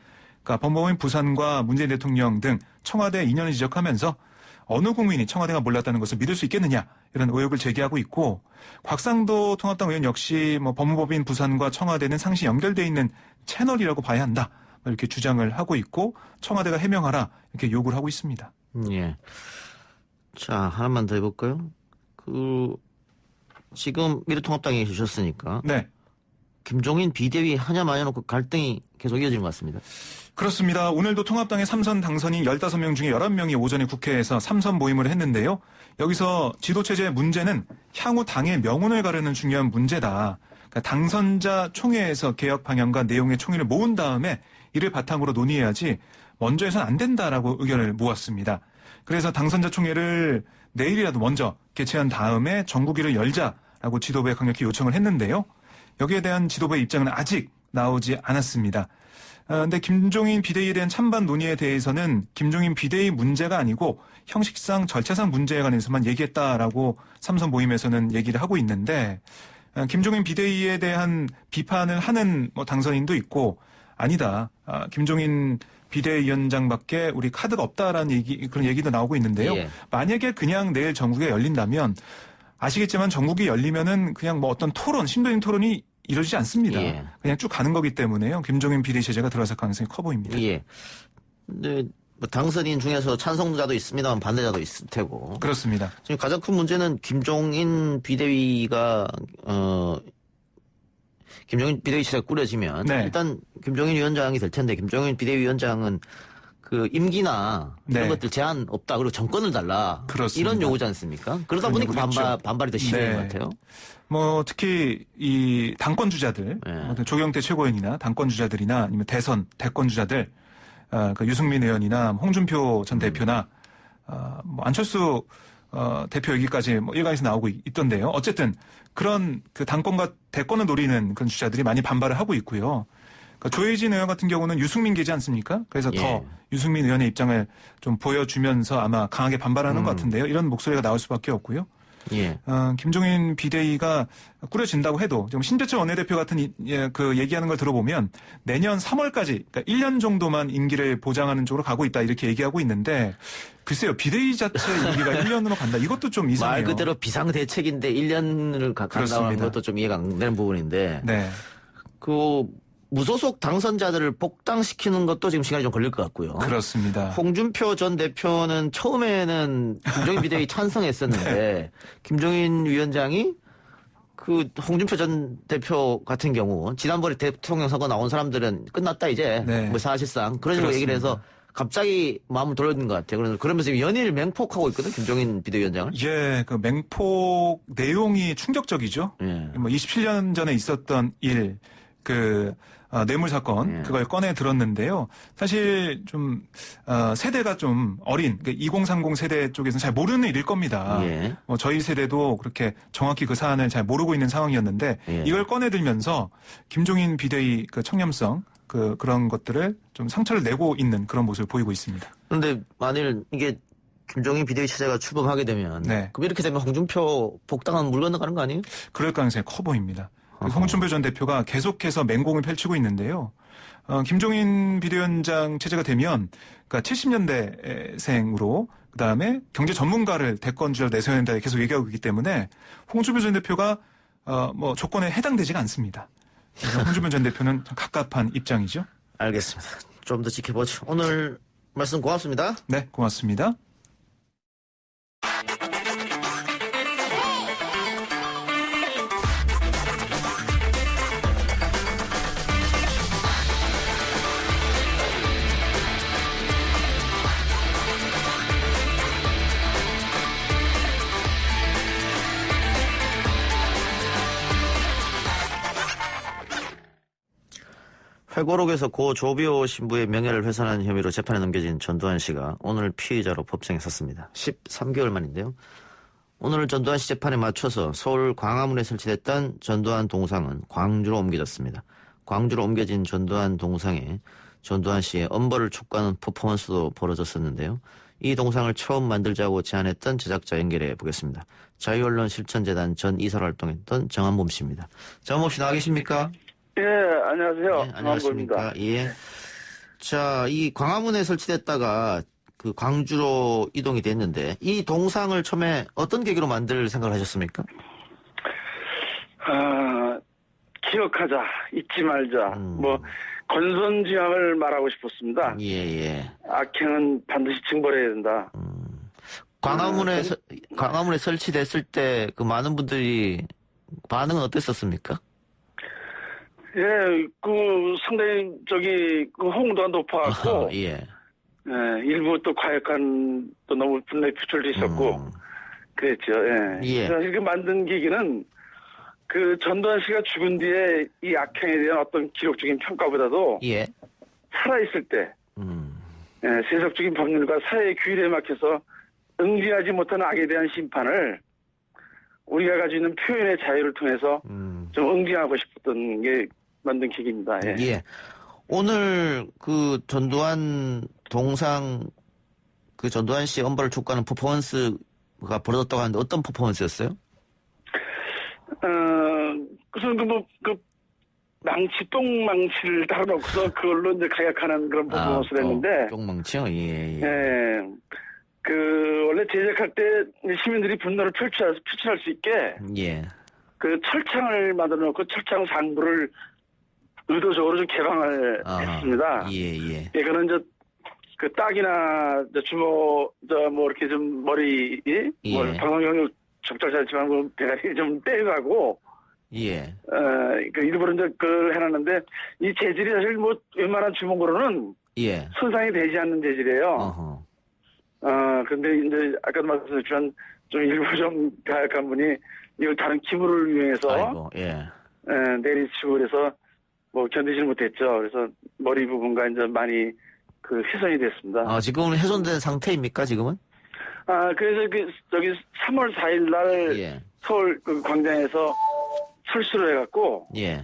그러니까 법무법인 부산과 문재인 대통령 등 청와대 인연을 지적하면서 어느 국민이 청와대가 몰랐다는 것을 믿을 수 있겠느냐, 이런 의혹을 제기하고 있고, 곽상도 통합당 의원 역시 뭐 법무법인 부산과 청와대는 상시 연결되어 있는 채널이라고 봐야 한다, 이렇게 주장을 하고 있고, 청와대가 해명하라, 이렇게 요구를 하고 있습니다. 자, 하나만 더 해볼까요? 지금 미래통합당에 주셨으니까. 김종인 비대위 하냐 마냐 놓고 갈등이 계속 이어지는 것 같습니다. 그렇습니다. 오늘도 통합당의 3선 당선인 15명 중에 11명이 오전에 국회에서 3선 모임을 했는데요. 여기서 지도체제의 문제는 향후 당의 명운을 가르는 중요한 문제다. 그러니까 당선자 총회에서 개혁 방향과 내용의 총의를 모은 다음에 이를 바탕으로 논의해야지 먼저 해서는 안 된다라고 의견을 모았습니다. 그래서 당선자 총회를 내일이라도 먼저 개최한 다음에 정국위를 열자라고 지도부에 강력히 요청을 했는데요. 여기에 대한 지도부의 입장은 아직 나오지 않았습니다. 근데 김종인 비대위에 대한 찬반 논의에 대해서는 김종인 비대위 문제가 아니고 형식상 절차상 문제에 관해서만 얘기했다라고 3선 모임에서는 얘기를 하고 있는데, 김종인 비대위에 대한 비판을 하는 뭐 당선인도 있고, 아니다, 김종인 비대위원장밖에 우리 카드가 없다라는 그런 얘기도 나오고 있는데요. 만약에 그냥 내일 정국이 열린다면 아시겠지만 정국이 열리면은 그냥 뭐 어떤 토론, 심도 있는 토론이 이루어지지 않습니다. 그냥 쭉 가는 거기 때문에요. 김종인 비대위 체제가 들어설 가능성이 커 보입니다. 근데 뭐 당선인 중에서 찬성자도 있습니다만 반대자도 있을 테고. 그렇습니다. 지금 가장 큰 문제는 김종인 비대위가 김종인 비대위 체제가 꾸려지면 네. 일단 김종인 위원장이 될 텐데 김종인 비대위원장은 그 임기나 이런 네. 것들 제한 없다. 그리고 정권을 달라. 그렇습니다. 이런 요구지 않습니까? 그러다 그런 보니까 요구겠죠. 반발이 더 심한 네. 것 같아요. 뭐 특히 이 당권 주자들, 네. 조경태 최고위원이나 당권 주자들이나 아니면 대권 주자들, 그 유승민 의원이나 홍준표 전 대표나 뭐 안철수 대표 얘기까지 뭐 일각에서 나오고 있던데요. 어쨌든 그런 그 당권과 대권을 노리는 그런 주자들이 많이 반발을 하고 있고요. 그러니까 조혜진 의원 같은 경우는 유승민계지 않습니까? 그래서 예. 더 유승민 의원의 입장을 좀 보여주면서 아마 강하게 반발하는 것 같은데요. 이런 목소리가 나올 수밖에 없고요. 예. 김종인 비대위가 꾸려진다고 해도 지금 신재철 원내대표 같은 그 얘기하는 걸 들어보면 내년 3월까지 그러니까 1년 정도만 임기를 보장하는 쪽으로 가고 있다 이렇게 얘기하고 있는데 글쎄요 비대위 자체 임기가 1년으로 간다 이것도 좀 이상해요. 말 그대로 비상대책인데 1년을 간다는 그렇습니다. 것도 좀 이해가 안 되는 부분인데 네. 그 무소속 당선자들을 복당시키는 것도 지금 시간이 좀 걸릴 것 같고요. 그렇습니다. 홍준표 전 대표는 처음에는 김종인 비대위 찬성했었는데 네. 김종인 위원장이 그 홍준표 전 대표 같은 경우 지난번에 대통령 선거 나온 사람들은 끝났다 이제 네. 뭐 사실상 그런 식으로 얘기를 해서 갑자기 마음을 돌리는 것 같아요. 그러면서 연일 맹폭하고 있거든 김종인 비대위원장을. 예, 그 맹폭 내용이 충격적이죠. 예. 뭐 27년 전에 있었던 일, 뇌물 사건, 예. 그걸 꺼내 들었는데요. 사실 좀, 세대가 좀 어린, 2030 세대 쪽에서는 잘 모르는 일일 겁니다. 예. 뭐 저희 세대도 그렇게 정확히 그 사안을 잘 모르고 있는 상황이었는데, 예. 이걸 꺼내 들면서 김종인 비대위 그 청렴성, 그런 것들을 좀 상처를 내고 있는 그런 모습을 보이고 있습니다. 그런데 만일 이게 김종인 비대위 체제가 출범하게 되면 네. 그럼 이렇게 되면 홍준표 복당하면 물 건너가는 거 아니에요? 그럴 가능성이 커 보입니다. 어허. 홍준표 전 대표가 계속해서 맹공을 펼치고 있는데요. 김종인 비대위원장 체제가 되면, 그러니까 70년대생으로 그다음에 경제 전문가를 대권주자로 내세워야 된다 계속 얘기하고 있기 때문에 홍준표 전 대표가 뭐 조건에 해당되지가 않습니다. 그래서 홍준표 전 대표는 좀 갑갑한 입장이죠. 알겠습니다. 좀 더 지켜보죠. 오늘 말씀 고맙습니다. 네, 고맙습니다. 회고록에서 고 조비오 신부의 명예를 훼손한 혐의로 재판에 넘겨진 전두환 씨가 오늘 피의자로 법정에 섰습니다. 13개월 만인데요. 오늘 전두환 씨 재판에 맞춰서 서울 광화문에 설치됐던 전두환 동상은 광주로 옮겨졌습니다. 광주로 옮겨진 전두환 동상에 전두환 씨의 엄벌을 촉구하는 퍼포먼스도 벌어졌었는데요. 이 동상을 처음 만들자고 제안했던 제작자 연결해 보겠습니다. 자유언론 실천재단 전 이사로 활동했던 정한범 씨입니다. 정한범 씨 나와 계십니까? 예, 안녕하세요. 네, 안녕하십니까. 예. 자, 이 광화문에 설치됐다가 그 광주로 이동이 됐는데 이 동상을 처음에 어떤 계기로 만들 생각을 하셨습니까? 기억하자, 잊지 말자. 뭐 건선지향을 말하고 싶었습니다. 예. 악행은 반드시 징벌해야 된다. 광화문에 설치됐을 때 그 많은 분들이 반응은 어땠었습니까? 예, 상당히 그 홍도가 높아갖고, 예. 일부 또 과역한 또 너무 분노의 표출도 있었고, 그랬죠. 예. 그래서 이렇게 만든 계기는 그 전두환 씨가 죽은 뒤에 이 악행에 대한 어떤 기록적인 평가보다도 예. 살아있을 때, 세속적인 법률과 사회의 규율에 막혀서 응징하지 못한 악에 대한 심판을 우리가 가지고 있는 표현의 자유를 통해서 좀 응징하고 싶었던 게 만든 계기입니다. 예. 예. 오늘 그 전두환 동상 그 전두환 씨의 엄벌을 촉구하는 퍼포먼스가 벌어졌다고 하는데 어떤 퍼포먼스였어요? 우선 똥망치를 달아놓고서 그걸로 이제 가약하는 그런 퍼포먼스를 했는데. 똥망치요? 예. 원래 제작할 때 시민들이 분노를 표출할 수 있게. 예. 그 철창을 만들어 놓고 철창 상부를 의도적으로 좀 개방을 했습니다. 예. 이거는 그 딱이나 주먹 뭐 이렇게 좀 머리 뭐 방송용이 적절치 않지만 뭐 대가리 좀 떼가고 예. 그 일부러 이제 그걸 해놨는데 이 재질이 사실 뭐 웬만한 주먹으로는 예. 손상이 되지 않는 재질이에요. 어허. 근데 이제 아까도 말씀드렸지만 좀 일부 좀 가약한 분이 이걸 다른 기물을 이용해서 아이고, 예. 내리치고 그래서 뭐 견디질 못했죠. 그래서 머리 부분과 이제 많이 그 훼손이 됐습니다. 지금은 훼손된 상태입니까, 지금은? 그래서 저기 3월 4일 날 예. 서울 그 광장에서 철수를 해갖고 예.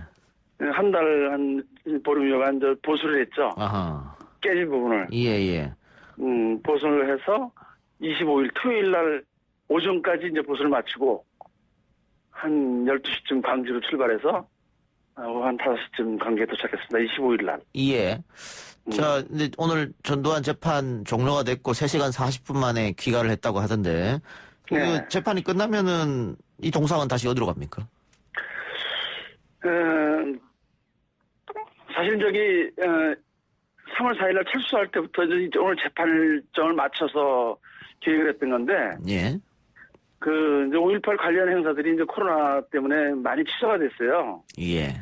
한 달 한 보름여간 이제 보수를 했죠. 아하. 깨진 부분을. 예. 보수를 해서 25일 토요일 날 오전까지 이제 보수를 마치고 한 12시쯤 광주로 출발해서 오후 한 5시쯤 광주에 도착했습니다. 25일 날. 예. 자, 근데 오늘 전두환 재판 종료가 됐고 3시간 40분 만에 귀가를 했다고 하던데 그 네. 재판이 끝나면은 이 동상은 다시 어디로 갑니까? 사실 저기 3월 4일 날 철수할 때부터 이제 오늘 재판 일정을 맞춰서 계획을 했던 건데 예. 그 이제 5.18 관련 행사들이 이제 코로나 때문에 많이 취소가 됐어요. 예.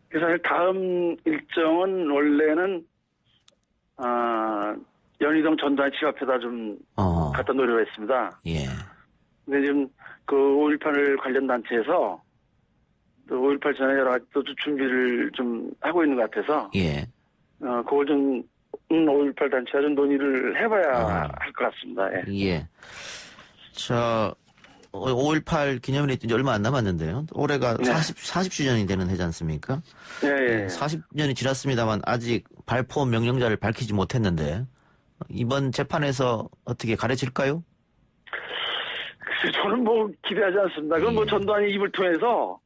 그래서 사실 다음 일정은 원래는 연희동 전두환 집 앞에다 좀 갖다 놓으려고 했습니다. 예. 근데 지금 그 5.18 관련 단체에서 또 5.18 전에 여러 가지 또 준비를 좀 하고 있는 것 같아서 예. 그걸 좀 5.18 단체와 좀 논의를 해봐야 할 것 같습니다. 예. 예. 자, 5.18 기념일이 이제 얼마 안 남았는데요. 올해가 네. 40주년이 되는 해지 않습니까? 예. 40년이 지났습니다만 아직 발포 명령자를 밝히지 못했는데 이번 재판에서 어떻게 가려질까요? 글쎄, 저는 뭐 기대하지 않습니다. 그건 뭐 전두환이 입을 통해서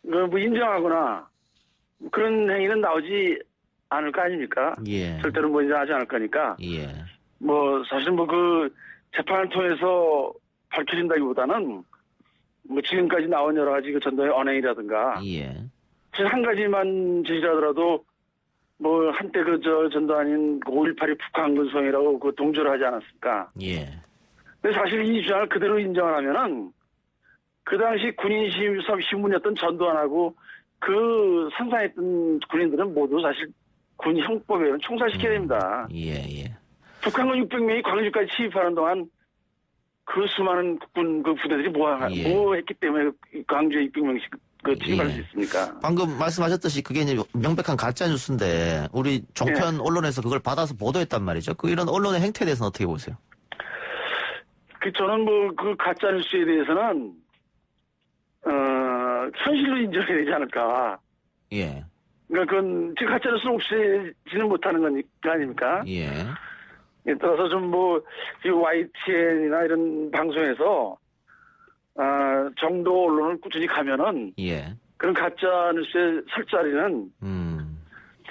뭐 인정하거나 그런 행위는 나오지 않을 거 아닙니까? 예. 절대로 뭐 인정하지 않을 거니까. 예. 뭐 사실 뭐 그 재판을 통해서 밝혀진다기보다는 뭐 지금까지 나온 여러 가지 그 전두환의 언행이라든가 예. 사실 한 가지만 제시하더라도 뭐 한때 그 전두환인 5.18이 북한 군성이라고 그 동조를 하지 않았습니까? 예. 근데 사실 이 주장을 그대로 인정을 하면은 그 당시 군인 신분이었던 전두환하고 그 상상했던 군인들은 모두 사실 군 형법에 의한 총살시켜야 됩니다. 예. 북한군 600명이 광주까지 침입하는 동안 그 수많은 국군 그 부대들이 뭐 했기 때문에 광주에 600명씩 그 침입할 수 있습니까? 방금 말씀하셨듯이 그게 이제 명백한 가짜 뉴스인데 우리 종편 언론에서 그걸 받아서 보도했단 말이죠. 그 이런 언론의 행태에 대해서는 어떻게 보세요? 저는 뭐 그 가짜 뉴스에 대해서는 현실로 인정해야 되지 않을까. 예. 그러니까 그건 지금 가짜 뉴스를 없애지는 못하는 거니까 아닙니까? 예. 따라서 좀 뭐 YTN이나 이런 방송에서 정도 언론을 꾸준히 가면은 예. 그런 가짜 뉴스의 설 자리는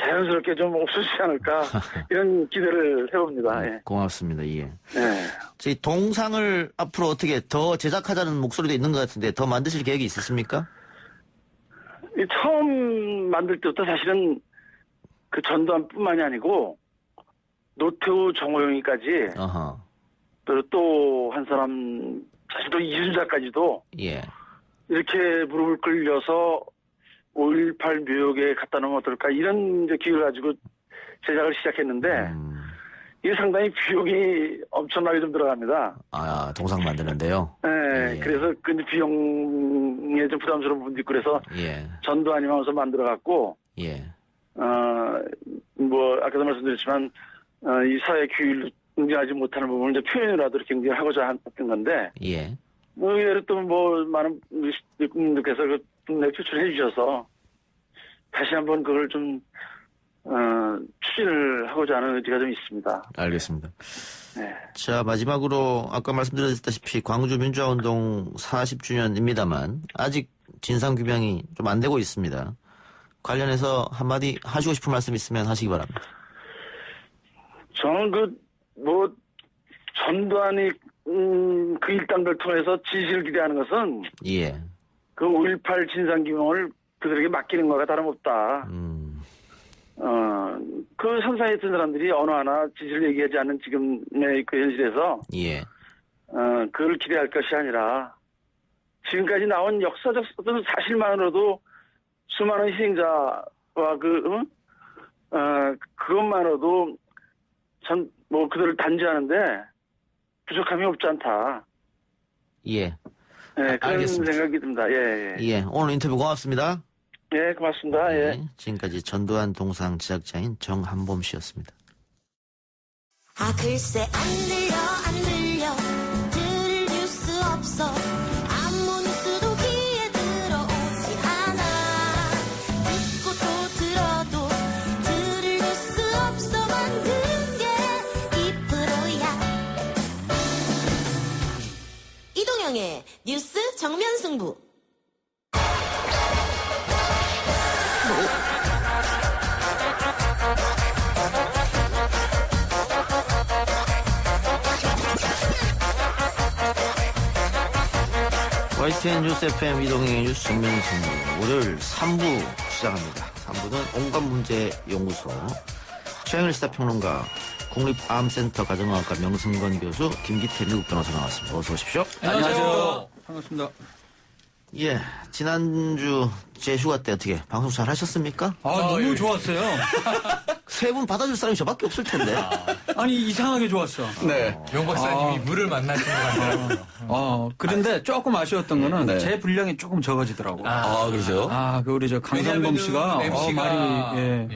자연스럽게 좀 없어지지 않을까 이런 기대를 해봅니다. 예. 고맙습니다. 예. 네. 저희 동상을 앞으로 어떻게 더 제작하자는 목소리도 있는 것 같은데 더 만드실 계획이 있으십니까? 처음 만들 때부터 사실은 그 전두환뿐만이 아니고 노태우 정호영이까지 또 한 사람 사실 또 이순자까지도 예. 이렇게 무릎을 꿇려서 5.18 묘역에 갖다 놓으면 어떨까 이런 이제 기회를 가지고 제작을 시작했는데 이게 상당히 비용이 엄청나게 좀 들어갑니다. 동상 만드는데요? 네, 그래서 그 비용에 좀 부담스러운 부분도 있고 그래서 전두환이면서 만들어갖고 뭐 아까도 말씀드렸지만 이 사회 규율을 인정하지 못하는 부분을 이제 표현이라도 이렇게 인정하고자 했던 건데 의외로 또 뭐 많은 분들께서 그 표출해 주셔서 다시 한번 그걸 좀 추진을 하고자 하는 의지가 좀 있습니다. 알겠습니다. 네. 자, 마지막으로 아까 말씀드렸다시피 광주 민주화운동 40주년입니다만 아직 진상규명이 좀 안 되고 있습니다. 관련해서 한마디 하시고 싶은 말씀 있으면 하시기 바랍니다. 저는 전두환이 그 일당들 통해서 지시를 기대하는 것은 그 5.18 진상규명을 그들에게 맡기는 거가 다름없다. 그 선상에 있던 사람들이 어느 하나 지지를 얘기하지 않는 지금의 그 현실에서, 예. 그걸 기대할 것이 아니라, 지금까지 나온 역사적 어떤 사실만으로도 수많은 희생자와 그것만으로도 그들을 단죄하는데 부족함이 없지 않다. 예. 네, 그런 알겠습니다. 생각이 듭니다. 예. 예. 오늘 인터뷰 고맙습니다. 예, 고맙습니다. 예. 네, 지금까지 전두환 동상 제작자인 정한범 씨였습니다. 아 글쎄 안 들려 들을 뉴스 없어 아무 뉴스도 귀에 들어오지 않아 듣고 또 들어도 들을 뉴스 없어 만든 게 이 프로야 이동영의 뉴스 정면 승부. YTN 뉴스 FM 이동영의 뉴스 정면승부 월요일 3부 시작합니다. 3부는 온갖 문제 연구소 최영일 시사평론가 국립암센터 가정의학과 명승건 교수 김기태 미국 변호사 나왔습니다. 어서 오십시오. 안녕하세요. 반갑습니다. 예, 지난주 제 휴가 때 어떻게 방송 잘 하셨습니까? 너무 좋았어요. 세 분 받아줄 사람이 저밖에 없을 텐데. 아니 이상하게 좋았어. 네. 명 박사님이 물을 만나신 것 같아요. 그런데 조금 아쉬웠던 거는 네. 제 분량이 조금 적어지더라고요. 그러세요? 그 우리 저 강상범 씨가 MC가 말이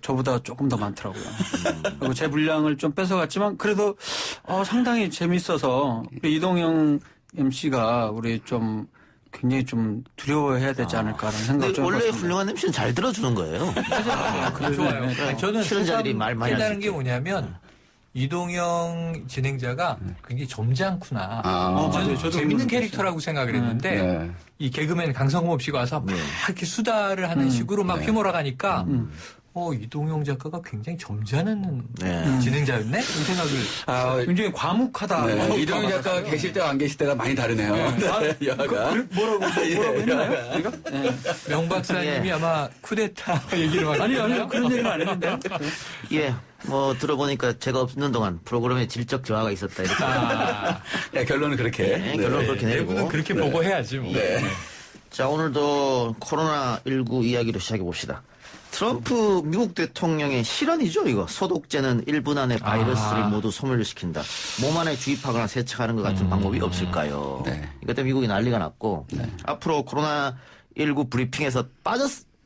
저보다 조금 더 많더라고요. 그리고 제 분량을 좀 뺏어갔지만 그래도 상당히 재밌어서 우리 이동영 MC가 우리 좀 굉장히 좀 두려워해야 되지 않을까라는 생각을 좀 원래 해봤습니다. 훌륭한 MC는 잘 들어주는 거예요. 좋아요. 네. 저는 출연자들이 말 많이 깨달은 할 게 뭐냐면 이동영 진행자가 굉장히 점잖구나. 맞아요. 저도 재밌는 그런 캐릭터라고 생각을 했는데 네. 이 개그맨 강성범 씨가 와서 막 이렇게 수다를 하는 식으로 막 휘몰아 가니까 이동영 작가가 굉장히 점잖은 진행자였네? 이런 생각을. 굉장히 과묵하다. 네. 이동영 작가가 계실 때와 안 계실 때가 많이 다르네요. 여하가. 뭐라고 했나요? 우리가? 명 박사님이 아마 쿠데타 얘기를 많이 아니요. 그런 얘기는 안 했는데. 예, 들어보니까 제가 없는 동안 프로그램에 질적 저하가 있었다. 이렇게. 결론은 그렇게. 네, 결론은 그렇게 내리고. 내부는 그렇게 보고 해야지 뭐. 네. 자, 오늘도 코로나19 이야기로 시작해 봅시다. 트럼프 미국 대통령의 실언이죠, 이거. 소독제는 1분 안에 바이러스를 모두 소멸시킨다. 몸 안에 주입하거나 세척하는 것 같은 방법이 없을까요? 네. 이것 때문에 미국이 난리가 났고, 앞으로 코로나19 브리핑에서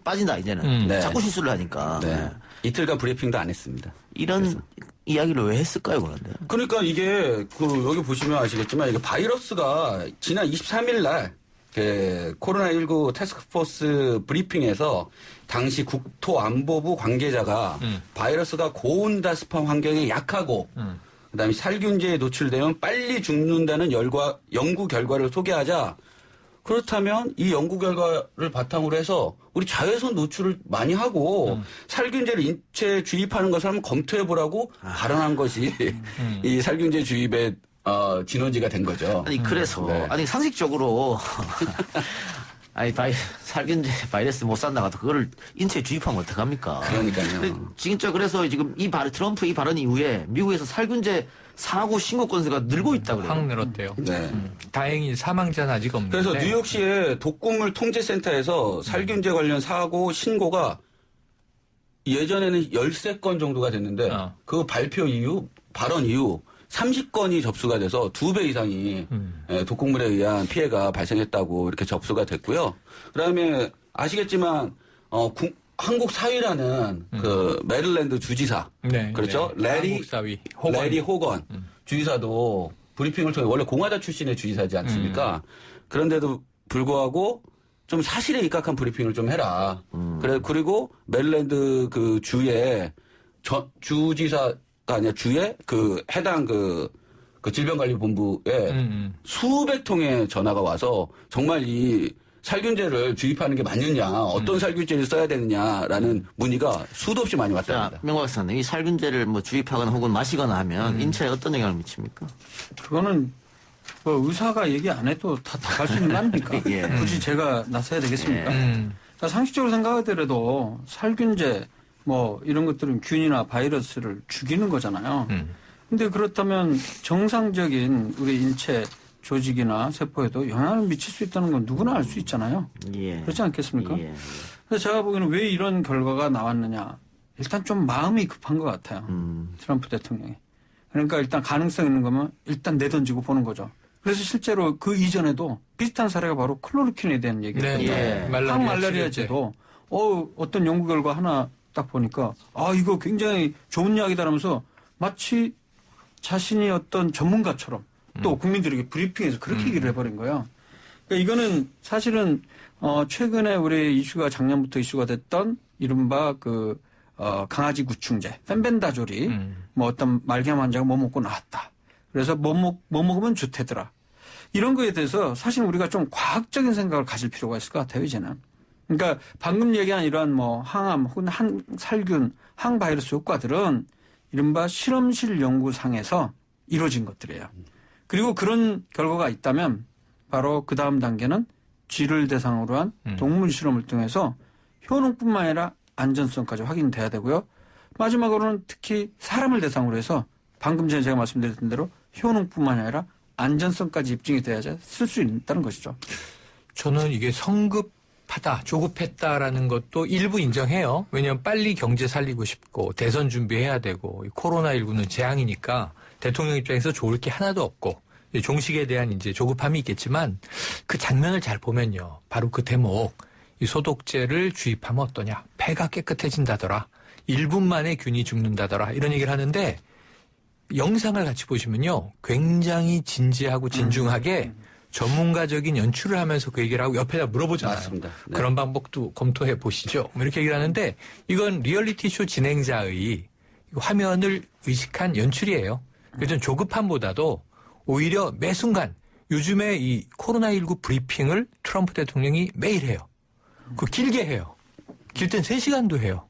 빠진다, 이제는. 네. 자꾸 실수를 하니까. 네. 이틀간 브리핑도 안 했습니다. 이런 이야기를 왜 했을까요, 그런데? 그러니까 이게 여기 보시면 아시겠지만 이게 바이러스가 지난 23일 날 코로나19 태스크포스 브리핑에서 당시 국토안보부 관계자가 바이러스가 고온다습한 환경에 약하고 그다음에 살균제에 노출되면 빨리 죽는다는 연구 결과를 소개하자 그렇다면 이 연구 결과를 바탕으로 해서 우리 자외선 노출을 많이 하고 살균제를 인체에 주입하는 것을 한번 검토해보라고 발언한 것이 이 살균제 주입의 진원지가 된 거죠. 아니, 그래서, 상식적으로, 살균제 바이러스 못 산다가도 그거를 인체에 주입하면 어떡합니까? 그러니까요. 진짜 그래서 지금 트럼프 이 발언 이후에 미국에서 살균제 사고 신고 건수가 늘고 있다 그래요. 확 늘었대요. 네. 다행히 사망자는 아직 없는데. 그래서 뉴욕시의 독극물 통제센터에서 살균제 관련 사고 신고가 예전에는 13건 정도가 됐는데 그 발언 이후 30건이 접수가 돼서 2배 이상이 독극물에 의한 피해가 발생했다고 이렇게 접수가 됐고요. 그다음에 아시겠지만 한국 사위라는 그 메릴랜드 주지사 그렇죠? 레리 호건 주지사도 브리핑을 통해 원래 공화당 출신의 주지사지 않습니까? 그런데도 불구하고 좀 사실에 입각한 브리핑을 좀 해라. 그리고 메릴랜드 그 주의 주지사가 아니라 주의 그 해당 그 질병관리본부에 수백 통의 전화가 와서 정말 이 살균제를 주입하는 게 맞느냐, 어떤 살균제를 써야 되느냐라는 문의가 수도 없이 많이 왔답니다. 명 박사님, 이 살균제를 주입하거나 혹은 마시거나 하면 인체에 어떤 영향을 미칩니까? 그거는 의사가 얘기 안 해도 다 갈 수 있는 거 아닙니까? 예. 굳이 제가 나서야 되겠습니까? 그러니까 상식적으로 생각하더라도 살균제 뭐 이런 것들은 균이나 바이러스를 죽이는 거잖아요. 근데 그렇다면 정상적인 우리 인체 조직이나 세포에도 영향을 미칠 수 있다는 건 누구나 알 수 있잖아요. 예. 그렇지 않겠습니까? 예. 그래서 제가 보기에는 왜 이런 결과가 나왔느냐. 일단 좀 마음이 급한 것 같아요. 트럼프 대통령이. 그러니까 일단 가능성 있는 거면 일단 내던지고 보는 거죠. 그래서 실제로 그 이전에도 비슷한 사례가 바로 클로르킨에 대한 얘기였거든요. 네. 항말라리아제도 어떤 연구 결과 하나 딱 보니까 이거 굉장히 좋은 약이다라면서 마치 자신이 어떤 전문가처럼 또 국민들에게 브리핑해서 그렇게 얘기를 해버린 거예요. 그러니까 이거는 사실은 최근에 우리 이슈가 작년부터 이슈가 됐던 이른바 강아지 구충제 펜벤다졸이 뭐 어떤 말기암 환자가 뭐 먹고 나왔다. 그래서 뭐 먹으면 좋대더라. 이런 거에 대해서 사실 우리가 좀 과학적인 생각을 가질 필요가 있을 것 같아요, 이제는. 그러니까 방금 얘기한 이런 뭐 항암 혹은 항살균, 항바이러스 효과들은 이른바 실험실 연구상에서 이루어진 것들이에요. 그리고 그런 결과가 있다면 바로 그 다음 단계는 쥐를 대상으로 한 동물 실험을 통해서 효능뿐만 아니라 안전성까지 확인돼야 되고요. 마지막으로는 특히 사람을 대상으로 해서 방금 전에 제가 말씀드렸던 대로 효능뿐만 아니라 안전성까지 입증이 돼야지 쓸 수 있다는 것이죠. 저는 이게 성급하다, 조급했다라는 것도 일부 인정해요. 왜냐하면 빨리 경제 살리고 싶고 대선 준비해야 되고 코로나19는 재앙이니까 대통령 입장에서 좋을 게 하나도 없고 종식에 대한 이제 조급함이 있겠지만 그 장면을 잘 보면요. 바로 그 대목, 이 소독제를 주입하면 어떠냐. 폐가 깨끗해진다더라. 1분 만에 균이 죽는다더라. 이런 얘기를 하는데 영상을 같이 보시면요. 굉장히 진지하고 진중하게 전문가적인 연출을 하면서 그 얘기를 하고 옆에다 물어보잖아요. 맞습니다. 네. 그런 방법도 검토해 보시죠. 뭐 이렇게 얘기를 하는데 이건 리얼리티 쇼 진행자의 화면을 의식한 연출이에요. 그래서 조급함보다도 오히려 매 순간 요즘에 이 코로나19 브리핑을 트럼프 대통령이 매일 해요. 그 길게 해요. 길 땐 3시간도 해요.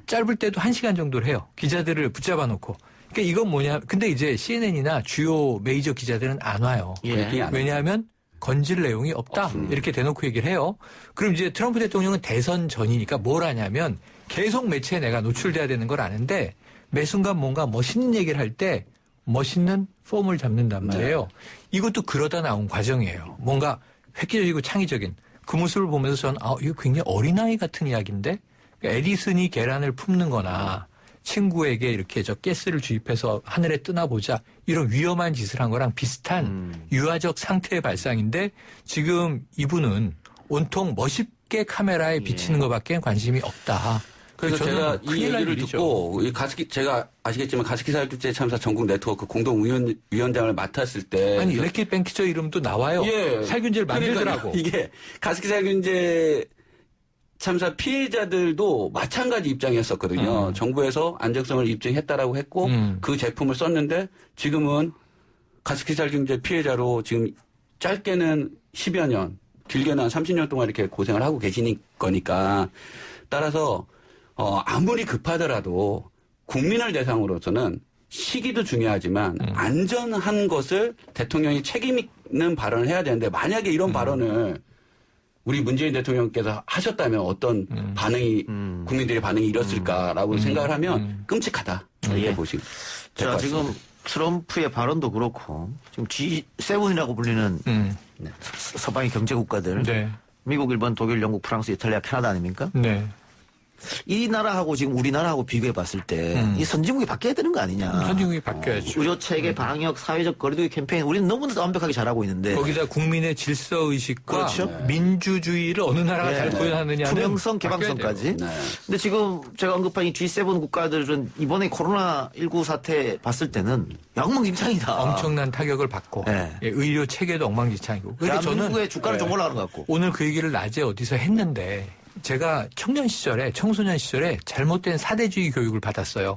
짧을 때도 1시간 정도를 해요. 기자들을 붙잡아 놓고. 그러니까 이건 뭐냐. 근데 이제 CNN이나 주요 메이저 기자들은 안 와요. 예. 왜냐하면 건질 내용이 없다. 이렇게 대놓고 얘기를 해요. 그럼 이제 트럼프 대통령은 대선 전이니까 뭘 하냐면 계속 매체에 내가 노출돼야 되는 걸 아는데 매 순간 뭔가 멋있는 얘기를 할 때 멋있는 폼을 잡는단 말이에요. 네. 이것도 그러다 나온 과정이에요. 뭔가 획기적이고 창의적인 그 모습을 보면서 저는 이거 굉장히 어린아이 같은 이야기인데 그러니까 에디슨이 계란을 품는 거나 친구에게 이렇게 가스를 주입해서 하늘에 뜨나보자 이런 위험한 짓을 한 거랑 비슷한 유아적 상태의 발상인데 지금 이분은 온통 멋있게 카메라에 비치는 것밖에 관심이 없다. 그래서 제가 이 얘기를 듣고 제가 아시겠지만 가습기 살균제 참사 전국 네트워크 공동위원장을 맡았을 때 아니 레킷 뱅키저 이름도 나와요. 예. 살균제를 만들더라고. 이게 가습기 살균제 참사 피해자들도 마찬가지 입장이었었거든요. 정부에서 안정성을 입증했다라고 했고 그 제품을 썼는데 지금은 가습기 살균제 피해자로 지금 짧게는 10여 년, 길게는 한 30년 동안 이렇게 고생을 하고 계시니 거니까 따라서 아무리 급하더라도 국민을 대상으로서는 시기도 중요하지만 안전한 것을 대통령이 책임 있는 발언을 해야 되는데 만약에 이런 발언을 우리 문재인 대통령께서 하셨다면 어떤 반응이 국민들의 반응이 이뤘을까라고 생각을 하면 끔찍하다 이렇게 보시면 될 것 같습니다. 지금 트럼프의 발언도 그렇고 지금 G7이라고 불리는 서방의 경제 국가들 네. 미국, 일본, 독일, 영국, 프랑스, 이탈리아, 캐나다 아닙니까? 네. 이 나라하고 지금 우리나라하고 비교해 봤을 때 이 선진국이 바뀌어야 되는 거 아니냐. 선진국이 바뀌어야죠. 의료체계, 방역, 사회적 거리두기 캠페인 우리는 너무나 완벽하게 잘하고 있는데 거기다 국민의 질서의식과 그렇죠? 민주주의를 어느 나라가 잘 표현하느냐는 투명성, 개방성까지. 근데 지금 제가 언급한 이 G7 국가들은 이번에 코로나19 사태 봤을 때는 엉망진창이다. 엄청난 타격을 받고 의료 체계도 엉망진창이고. 그런데 저는 대한민국의 주가를 좀 올라가는 것 같고. 오늘 그 얘기를 낮에 어디서 했는데 제가 청소년 시절에 잘못된 사대주의 교육을 받았어요.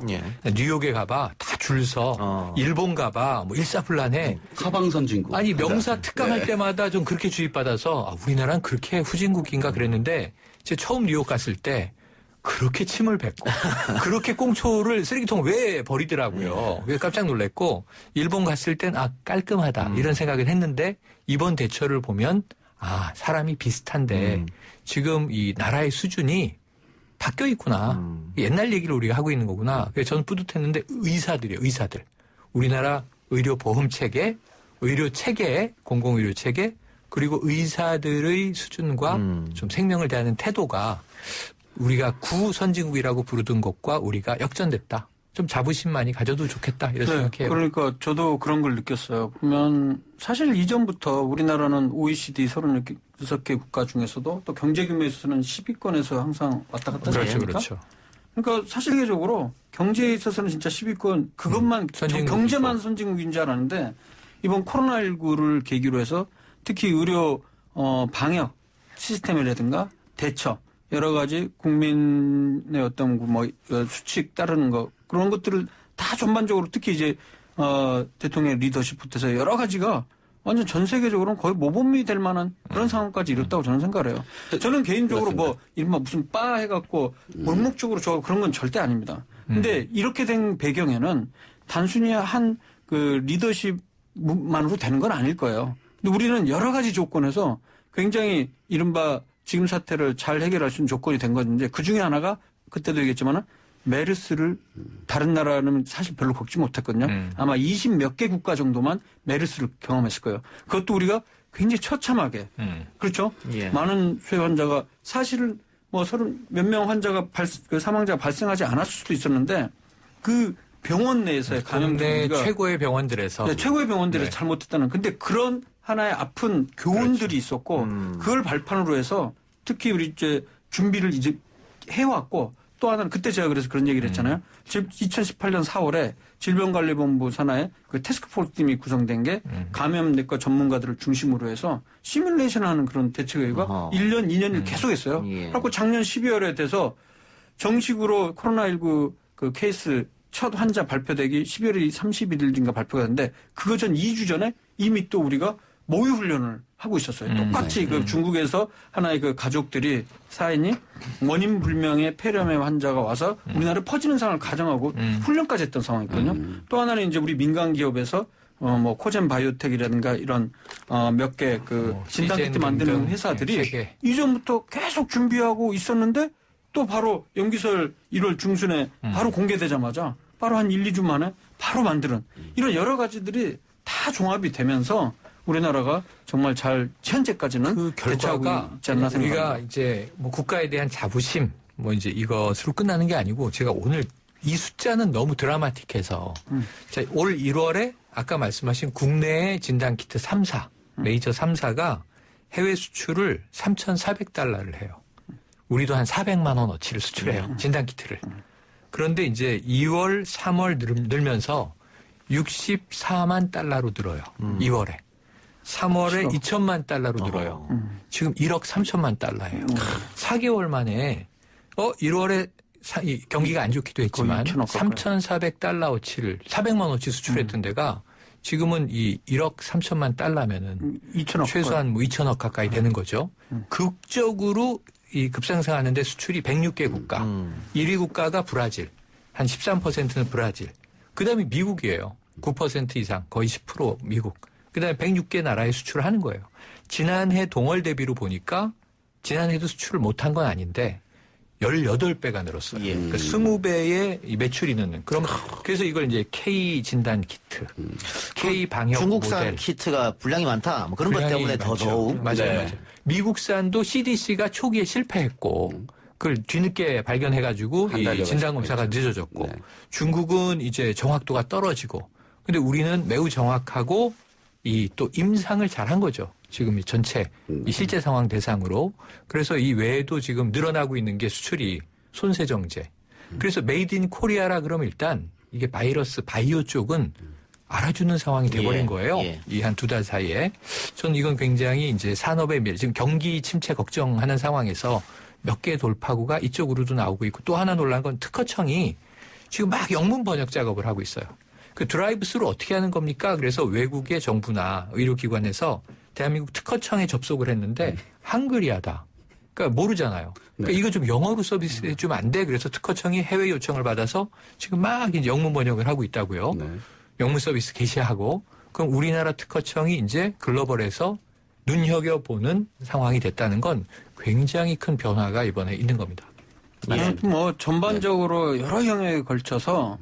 뉴욕에 가봐 다 줄 서, 일본 가봐 뭐 일사불란해. 서방 선진국. 아니 명사 특강할 때마다 좀 그렇게 주입받아서 우리나라는 그렇게 후진국인가 그랬는데 제가 처음 뉴욕 갔을 때 그렇게 침을 뱉고 그렇게 꽁초를 쓰레기통 왜 버리더라고요. 그래서 깜짝 놀랐고 일본 갔을 땐 깔끔하다 이런 생각을 했는데 이번 대처를 보면 사람이 비슷한데 지금 이 나라의 수준이 바뀌어 있구나. 옛날 얘기를 우리가 하고 있는 거구나. 그래서 저는 뿌듯했는데 의사들이에요. 의사들. 우리나라 의료 보험 체계, 의료 체계, 공공의료 체계, 그리고 의사들의 수준과 좀 생명을 대하는 태도가 우리가 구선진국이라고 부르던 것과 우리가 역전됐다. 좀 자부심 많이 가져도 좋겠다 이런 생각해요. 그러니까 저도 그런 걸 느꼈어요. 보면 사실 이전부터 우리나라는 OECD 36개 국가 중에서도 또 경제 규모에서는 10위권에서 항상 왔다 갔다 하지 않습니까? 그렇죠. 그러니까 사실계적으로 경제에 있어서는 진짜 10위권 그것만 경제만 선진국인 줄 알았는데 이번 코로나19를 계기로 해서 특히 의료 방역 시스템이라든가 대처 여러 가지 국민의 어떤 뭐 수칙 따르는 거 그런 것들을 다 전반적으로 특히 이제 대통령의 리더십부터 여러 가지가 완전 전 세계적으로는 거의 모범이 될 만한 그런 상황까지 이뤘다고 저는 생각을 해요. 저는 개인적으로 뭐 이른바 무슨 바 해갖고 몰목적으로 저 그런 건 절대 아닙니다. 근데 이렇게 된 배경에는 단순히 한 그 리더십만으로 되는 건 아닐 거예요. 근데 우리는 여러 가지 조건에서 굉장히 이른바 지금 사태를 잘 해결할 수 있는 조건이 된 건데 그 중에 하나가 그때도 얘기했지만은 메르스를 다른 나라는 사실 별로 겪지 못했거든요. 아마 20몇 개 국가 정도만 메르스를 경험했을 거예요. 그것도 우리가 굉장히 처참하게 그렇죠. 예. 많은 수혜 환자가 사실은 뭐 30 몇 명 환자가 사망자가 발생하지 않았을 수도 있었는데 그 병원 내에서의 감염들이 최고의 병원들에서 네, 최고의 병원들에서 잘못했다는. 근데 그런 하나의 아픈 교훈들이 있었고 그걸 발판으로 해서 특히 우리 이제 준비를 이제 해왔고 또 하나는 그때 제가 그래서 그런 얘기를 했잖아요. 2018년 4월에 질병관리본부 산하에 그 태스크포스 팀이 구성된 게 감염내과 전문가들을 중심으로 해서 시뮬레이션하는 그런 대책회의가 1년, 2년을 계속했어요. 그래서 작년 12월에 돼서 정식으로 코로나19 그 케이스 첫 환자 발표되기 12월 31일인가 발표가 됐는데 그거 전 2주 전에 이미 또 우리가 모의 훈련을 하고 있었어요. 똑같이 그 중국에서 하나의 그 가족들이 사인이 원인 불명의 폐렴의 환자가 와서 우리나라에 퍼지는 상황을 가정하고 훈련까지 했던 상황이거든요. 또 하나는 이제 우리 민간 기업에서 뭐 코젠 바이오텍이라든가 이런 몇 개 그 진단키트 만드는 회사들이 이전부터 계속 준비하고 있었는데 또 바로 연기설 1월 중순에 바로 공개되자마자 바로 한 1, 2주 만에 바로 만드는 이런 여러 가지들이 다 종합이 되면서 우리나라가 정말 잘 현재까지는 그 결과가 있지 않나 생각합니다. 우리가 이제 뭐 국가에 대한 자부심 뭐 이제 이것으로 끝나는 게 아니고 제가 오늘 이 숫자는 너무 드라마틱해서 올 1월에 아까 말씀하신 국내의 진단키트 3사 메이저 3사가 해외 수출을 3,400달러를 해요. 우리도 한 400만 원어치를 수출해요. 진단키트를. 그런데 이제 2월, 3월 늘면서 64만 달러로 늘어요. 2월에. 3월에 2천만 달러로 늘어요. 지금 1억 3천만 달러예요. 4개월 만에 1월에 경기가 안 좋기도 했지만 3,400달러어치를 400만 원어치 수출했던 데가 지금은 이 1억 3천만 달러면은 2천억 최소한 뭐 2천억 가까이 되는 거죠. 극적으로 이 급상승하는데 수출이 106개 국가. 1위 국가가 브라질. 한 13%는 브라질. 그다음에 미국이에요. 9% 이상. 거의 10% 미국. 그다음에 106개 나라에 수출을 하는 거예요. 지난해 동월 대비로 보니까 지난해도 수출을 못한 건 아닌데 18배가 늘었어요. 그러니까 20배의 매출이 느는. 그래서 이걸 이제 K 진단 키트, K 방역 중국산 모델. 키트가 분량이 많다. 뭐 그런 것 때문에 더더욱. 맞아요. 미국산도 CDC가 초기에 실패했고 그걸 뒤늦게 발견해가지고 이 진단 검사가 늦어졌고 중국은 이제 정확도가 떨어지고 근데 우리는 매우 정확하고 이 또 임상을 잘한 거죠. 지금 이 전체 이 실제 상황 대상으로. 그래서 이 외에도 지금 늘어나고 있는 게 수출이 손세정제. 그래서 메이드 인 코리아라 그러면 일단 이게 바이러스 바이오 쪽은 알아주는 상황이 돼버린 거예요. 이 한 2달 사이에. 저는 이건 굉장히 이제 산업의 미래, 지금 경기 침체 걱정하는 상황에서 몇 개의 돌파구가 이쪽으로도 나오고 있고 또 하나 놀란 건 특허청이 지금 막 영문 번역 작업을 하고 있어요. 그 드라이브 스루 어떻게 하는 겁니까? 그래서 외국의 정부나 의료기관에서 대한민국 특허청에 접속을 했는데 한글이하다. 그러니까 모르잖아요. 그러니까 이거 좀 영어로 서비스 해주면 안 돼. 그래서 특허청이 해외 요청을 받아서 지금 막 이제 영문 번역을 하고 있다고요. 영문 서비스 개시하고 그럼 우리나라 특허청이 이제 글로벌에서 눈여겨보는 상황이 됐다는 건 굉장히 큰 변화가 이번에 있는 겁니다. 뭐 전반적으로 여러 영역에 걸쳐서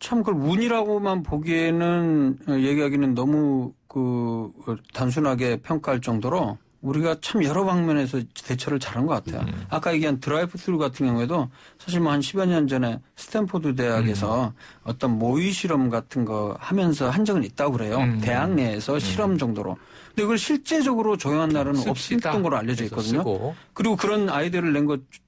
참 그걸 운이라고만 보기에는 얘기하기는 너무 단순하게 평가할 정도로 우리가 참 여러 방면에서 대처를 잘한 것 같아요. 아까 얘기한 드라이브-스루 같은 경우에도 사실 뭐 한 10여 년 전에 스탠포드 대학에서 어떤 모의 실험 같은 거 하면서 한 적은 있다고 그래요. 대학 내에서 실험 정도로. 근데 그걸 실제적으로 적용한 날은 없었던 걸로 알려져 있거든요. 그리고 그런 아이디어를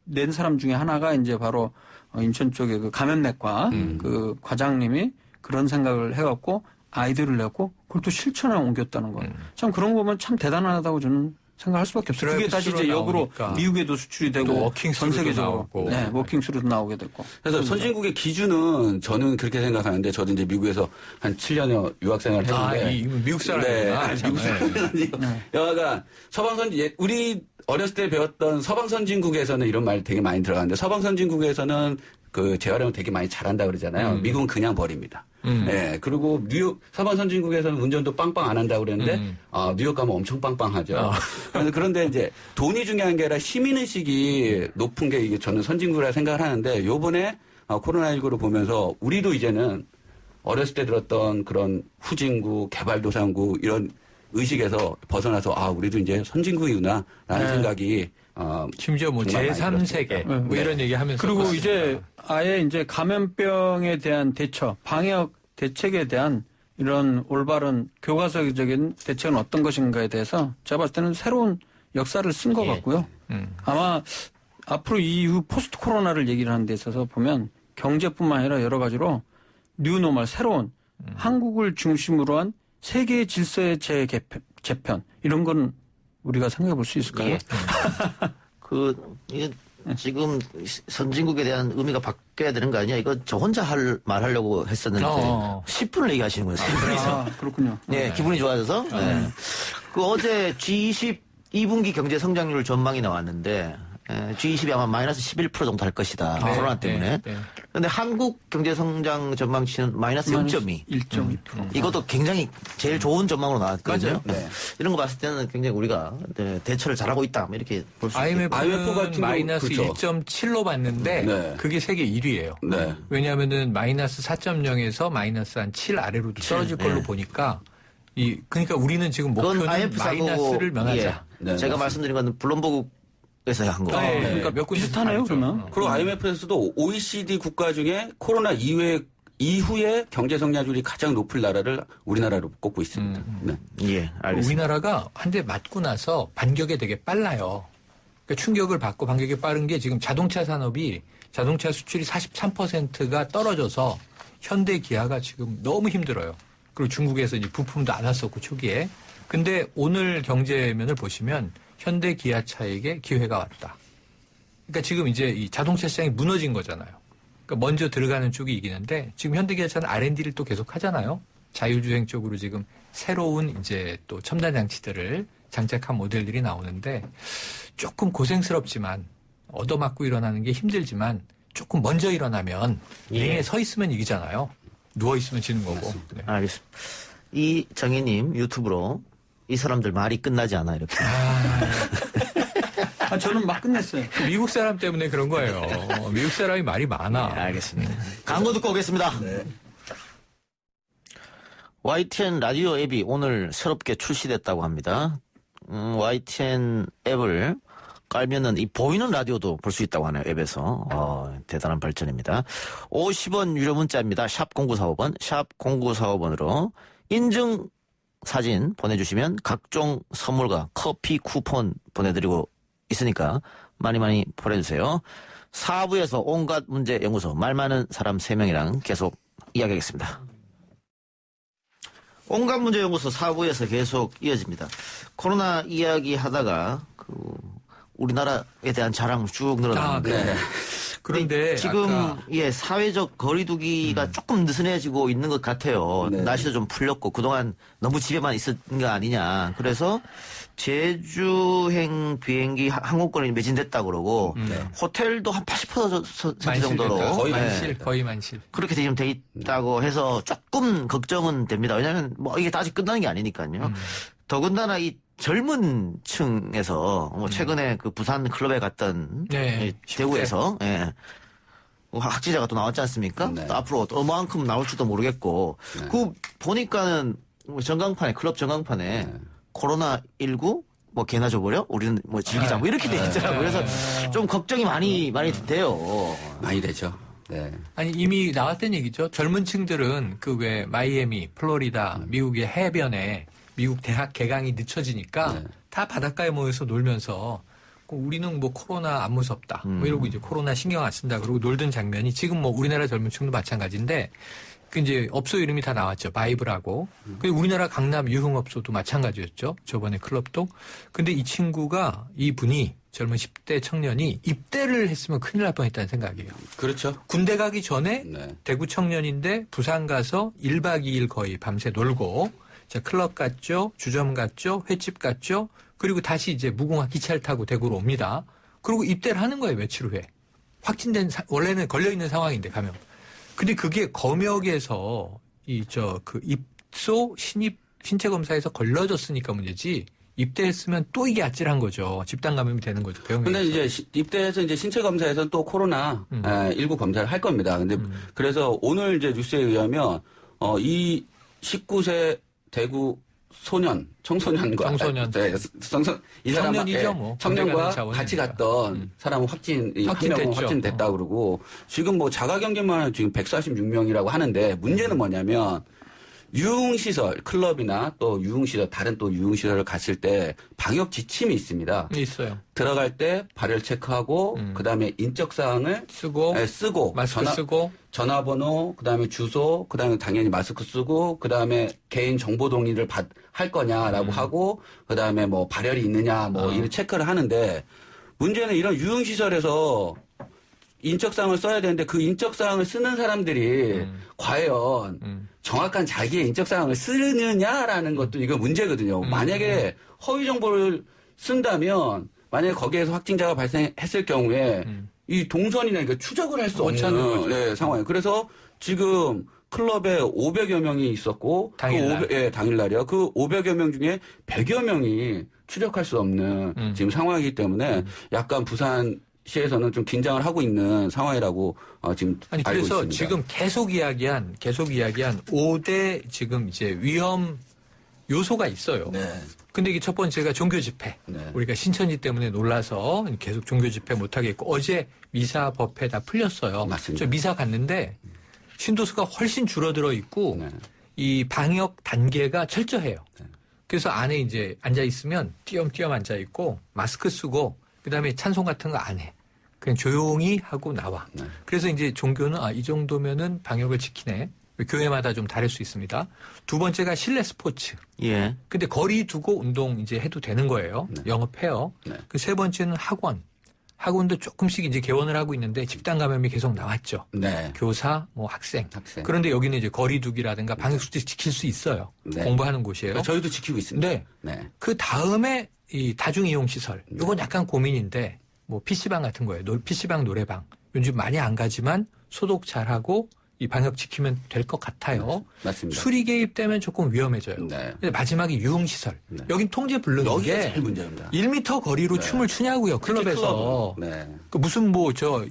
낸 사람 중에 하나가 이제 바로 인천 쪽에 그 감염내과 그 과장님이 그런 생각을 해갖고 아이디어를 내갖고 그걸 또 실천에 옮겼다는 거. 참 그런 거 보면 참 대단하다고 저는 생각할 수밖에 없어요. 그게 다시 이제 역으로 미국에도 수출이 되고 전 세계적으로 워킹스루도 나오게 됐고. 그래서 선진국의 기준은 저는 그렇게 생각하는데 저도 이제 미국에서 한 7년여 유학생활을 했는데 미국 사람이구나. 미국 사람이 영화가 서방 선진 우리 어렸을 때 배웠던 서방 선진국에서는 이런 말 되게 많이 들어가는데 서방 선진국에서는 그 재활용을 되게 많이 잘한다 그러잖아요. 미국은 그냥 버립니다. 네, 그리고 뉴욕 서방 선진국에서는 운전도 빵빵 안 한다고 그랬는데 뉴욕 가면 엄청 빵빵하죠. 그런데 이제 돈이 중요한 게 아니라 시민의식이 높은 게 이게 저는 선진국이라 생각을 하는데 요번에 코로나19를 보면서 우리도 이제는 어렸을 때 들었던 그런 후진국, 개발도상국 이런 의식에서 벗어나서 우리도 이제 선진국이구나라는 생각이 심지어 뭐 제3세계 뭐 이런 얘기하면서 그리고 이제 아예 이제 감염병에 대한 대처, 방역 대책에 대한 이런 올바른 교과서적인 대책은 어떤 것인가에 대해서 제가 봤을 때는 새로운 역사를 쓴 것 같고요. 아마 앞으로 이후 포스트 코로나를 얘기를 하는 데 있어서 보면 경제뿐만 아니라 여러 가지로 뉴노멀 새로운 한국을 중심으로 한 세계의 질서의 재편 이런 건 우리가 생각해 볼 수 있을까요? 이게 지금 선진국에 대한 의미가 바뀌어야 되는 거 아니야? 이거 저 혼자 말하려고 했었는데 10분을 얘기하시는 거예요. 10분이서. 그렇군요. 네, 기분이 좋아져서. 네. 그 어제 G20 2분기 경제 성장률 전망이 나왔는데 G20이 아마 마이너스 11% 정도 할 것이다. 코로나 때문에. 그런데 한국 경제 성장 전망치는 마이너스 0.2. 1.2%. 이것도 굉장히 제일 좋은 전망으로 나왔거든요. 이런 거 봤을 때는 굉장히 우리가 대처를 잘하고 있다. 이렇게 볼 수 있겠고. IMF는 마이너스 1.7로 봤는데 그게 세계 1위예요. 왜냐하면은 마이너스 4.0에서 마이너스 한 7 아래로 떨어질 걸로 보니까 그러니까 우리는 지금 목표는 마이너스를 면하자. 제가 말씀드린 건 블룸버그 에서 한 거. 그러니까 몇 군 비슷하네요, 그러면. 그리고 IMF에서도 OECD 국가 중에 코로나 이후에 경제 성장률이 가장 높은 나라를 우리나라로 꼽고 있습니다. 예, 알겠습니다. 우리나라가 한 대 맞고 나서 반격이 되게 빨라요. 그러니까 충격을 받고 반격이 빠른 게 지금 자동차 산업이 자동차 수출이 43%가 떨어져서 현대 기아가 지금 너무 힘들어요. 그리고 중국에서 이제 부품도 안 왔었고 초기에. 근데 오늘 경제면을 보시면 현대 기아차에게 기회가 왔다. 그러니까 지금 이제 이 자동차 시장이 무너진 거잖아요. 그러니까 먼저 들어가는 쪽이 이기는데 지금 현대 기아차는 R&D를 또 계속 하잖아요. 자율주행 쪽으로 지금 새로운 이제 또 첨단 장치들을 장착한 모델들이 나오는데 조금 고생스럽지만 얻어맞고 일어나는 게 힘들지만 조금 먼저 일어나면 링에 서 있으면 이기잖아요. 누워 있으면 지는 거고. 네. 알겠습니다. 이정희님 유튜브로 이 사람들 말이 끝나지 않아 이렇게. 저는 막 끝냈어요. 미국 사람 때문에 그런 거예요. 미국 사람이 말이 많아. 네, 알겠습니다. 광고 듣고 오겠습니다. YTN 라디오 앱이 오늘 새롭게 출시됐다고 합니다. YTN 앱을 깔면은 이 보이는 라디오도 볼 수 있다고 하네요. 앱에서. 대단한 발전입니다. 50원 유료 문자입니다. 샵 0945번, 샵 0945번으로 인증 사진 보내주시면 각종 선물과 커피 쿠폰 보내드리고 있으니까 많이 보내주세요. 4부에서 온갖 문제 연구소 말 많은 사람 3명이랑 계속 이야기하겠습니다. 온갖 문제 연구소 4부에서 계속 이어집니다. 코로나 이야기 하다가 우리나라에 대한 자랑 쭉 늘어나는데 그런데 지금 사회적 거리두기가 조금 느슨해지고 있는 것 같아요. 날씨도 좀 풀렸고 그동안 너무 집에만 있었던 거 아니냐. 그래서 제주행 비행기 항공권이 매진됐다 그러고 호텔도 한 80% 정도로 거의 만실 그렇게 지금 돼 있다고 해서 조금 걱정은 됩니다. 왜냐하면 뭐 이게 아직 끝나는 게 아니니까요. 더군다나 이 젊은 층에서 뭐 최근에 그 부산 클럽에 갔던 네, 대구에서 확진자가 또 나왔지 않습니까? 네. 또 앞으로 얼마만큼 나올지도 모르겠고 그 보니까는 전광판에 클럽 전광판에 코로나19 뭐 개나 줘버려? 우리는 뭐 즐기자 뭐 이렇게 돼 있더라고요. 그래서 좀 걱정이 많이 돼요. 많이 되죠. 네. 아니 이미 나왔던 얘기죠. 젊은 층들은 그 왜 마이애미, 플로리다, 미국의 해변에 미국 대학 개강이 늦춰지니까 다 바닷가에 모여서 놀면서 우리는 뭐 코로나 안 무섭다. 뭐 이러고 이제 코로나 신경 안 쓴다. 그러고 놀던 장면이 지금 뭐 우리나라 젊은 층도 마찬가지인데 그 이제 업소 이름이 다 나왔죠. 바이브라고. 그리고 우리나라 강남 유흥업소도 마찬가지였죠. 저번에 클럽도. 근데 이 친구가 이분이 젊은 10대 청년이 입대를 했으면 큰일 날 뻔했다는 생각이에요. 그렇죠. 군대 가기 전에 대구 청년인데 부산 가서 1박 2일 거의 밤새 놀고 자, 클럽 갔죠. 주점 갔죠. 횟집 갔죠. 그리고 다시 이제 무궁화 기차를 타고 대구로 옵니다. 그리고 입대를 하는 거예요. 며칠 후에. 확진된 원래는 걸려있는 상황인데 가면. 근데 그게 검역에서 그 입소 신입 신체 검사에서 걸러졌으니까 문제지. 입대했으면 또 이게 아찔한 거죠. 집단 감염이 되는 거죠. 근데 이제 입대해서 이제 신체 검사에서는 또 코로나 19 검사를 할 겁니다. 근데 그래서 오늘 이제 뉴스에 의하면 이 19세 대구 청소년과 이 사람 청년이죠, 뭐. 청년과 같이 갔던 사람은 한 명은 확진됐다 그러고 지금 뭐 자가격리만 지금 146명이라고 하는데 문제는 뭐냐면 유흥시설, 클럽이나 또 유흥시설, 다른 또 유흥시설을 갔을 때 방역 지침이 있습니다. 있어요. 들어갈 때 발열 체크하고 그다음에 인적사항을 쓰고 마스크 쓰고 전화번호, 그다음에 주소, 그다음에 당연히 마스크 쓰고 그다음에 개인 정보 동의를 할 거냐라고 하고 그다음에 뭐 발열이 있느냐 뭐 이런 체크를 하는데 문제는 이런 유흥시설에서 인적사항을 써야 되는데 그 인적사항을 쓰는 사람들이 과연 정확한 자기의 인적사항을 쓰느냐라는 것도 이거 문제거든요. 만약에 허위 정보를 쓴다면 만약에 거기에서 확진자가 발생했을 경우에 이 동선이나 이거 추적을 할 수 없는 상황이에요. 그래서 지금 클럽에 500여 명이 있었고 당일날이요. 그 500여 명 중에 100여 명이 추적할 수 없는 지금 상황이기 때문에 약간 부산 시에서는 좀 긴장을 하고 있는 상황이라고 지금 알고 그래서 있습니다. 지금 계속 이야기한 5대 지금 이제 위험 요소가 있어요. 근데 이게 첫 번째가 종교 집회. 우리가 신천지 때문에 놀라서 계속 종교 집회 못 하겠고 어제 미사 법회 다 풀렸어요. 맞습니다. 저 미사 갔는데 신도수가 훨씬 줄어들어 있고 이 방역 단계가 철저해요. 그래서 안에 이제 앉아 있으면 띄엄띄엄 앉아 있고 마스크 쓰고 그다음에 찬송 같은 거 안 해. 그냥 조용히 하고 나와. 그래서 이제 종교는 이 정도면은 방역을 지키네. 교회마다 좀 다를 수 있습니다. 두 번째가 실내 스포츠. 근데 거리 두고 운동 이제 해도 되는 거예요. 영업해요. 그 세 번째는 학원. 학원도 조금씩 이제 개원을 하고 있는데 집단 감염이 계속 나왔죠. 교사, 뭐 학생. 그런데 여기는 이제 거리두기라든가 방역수칙 지킬 수 있어요. 공부하는 곳이에요. 저희도 지키고 있습니다. 그 다음에 이 다중이용시설. 이건 약간 고민인데 뭐 PC방 같은 거예요. PC방, 노래방. 요즘 많이 안 가지만 소독 잘하고 이 방역 지키면 될 것 같아요. 맞습니다. 술이 개입되면 조금 위험해져요. 근데 마지막에 유흥시설. 여긴 통제 불능인 게 제일 문제입니다. 1m 거리로 춤을 추냐고요. 클럽에서. 그 무슨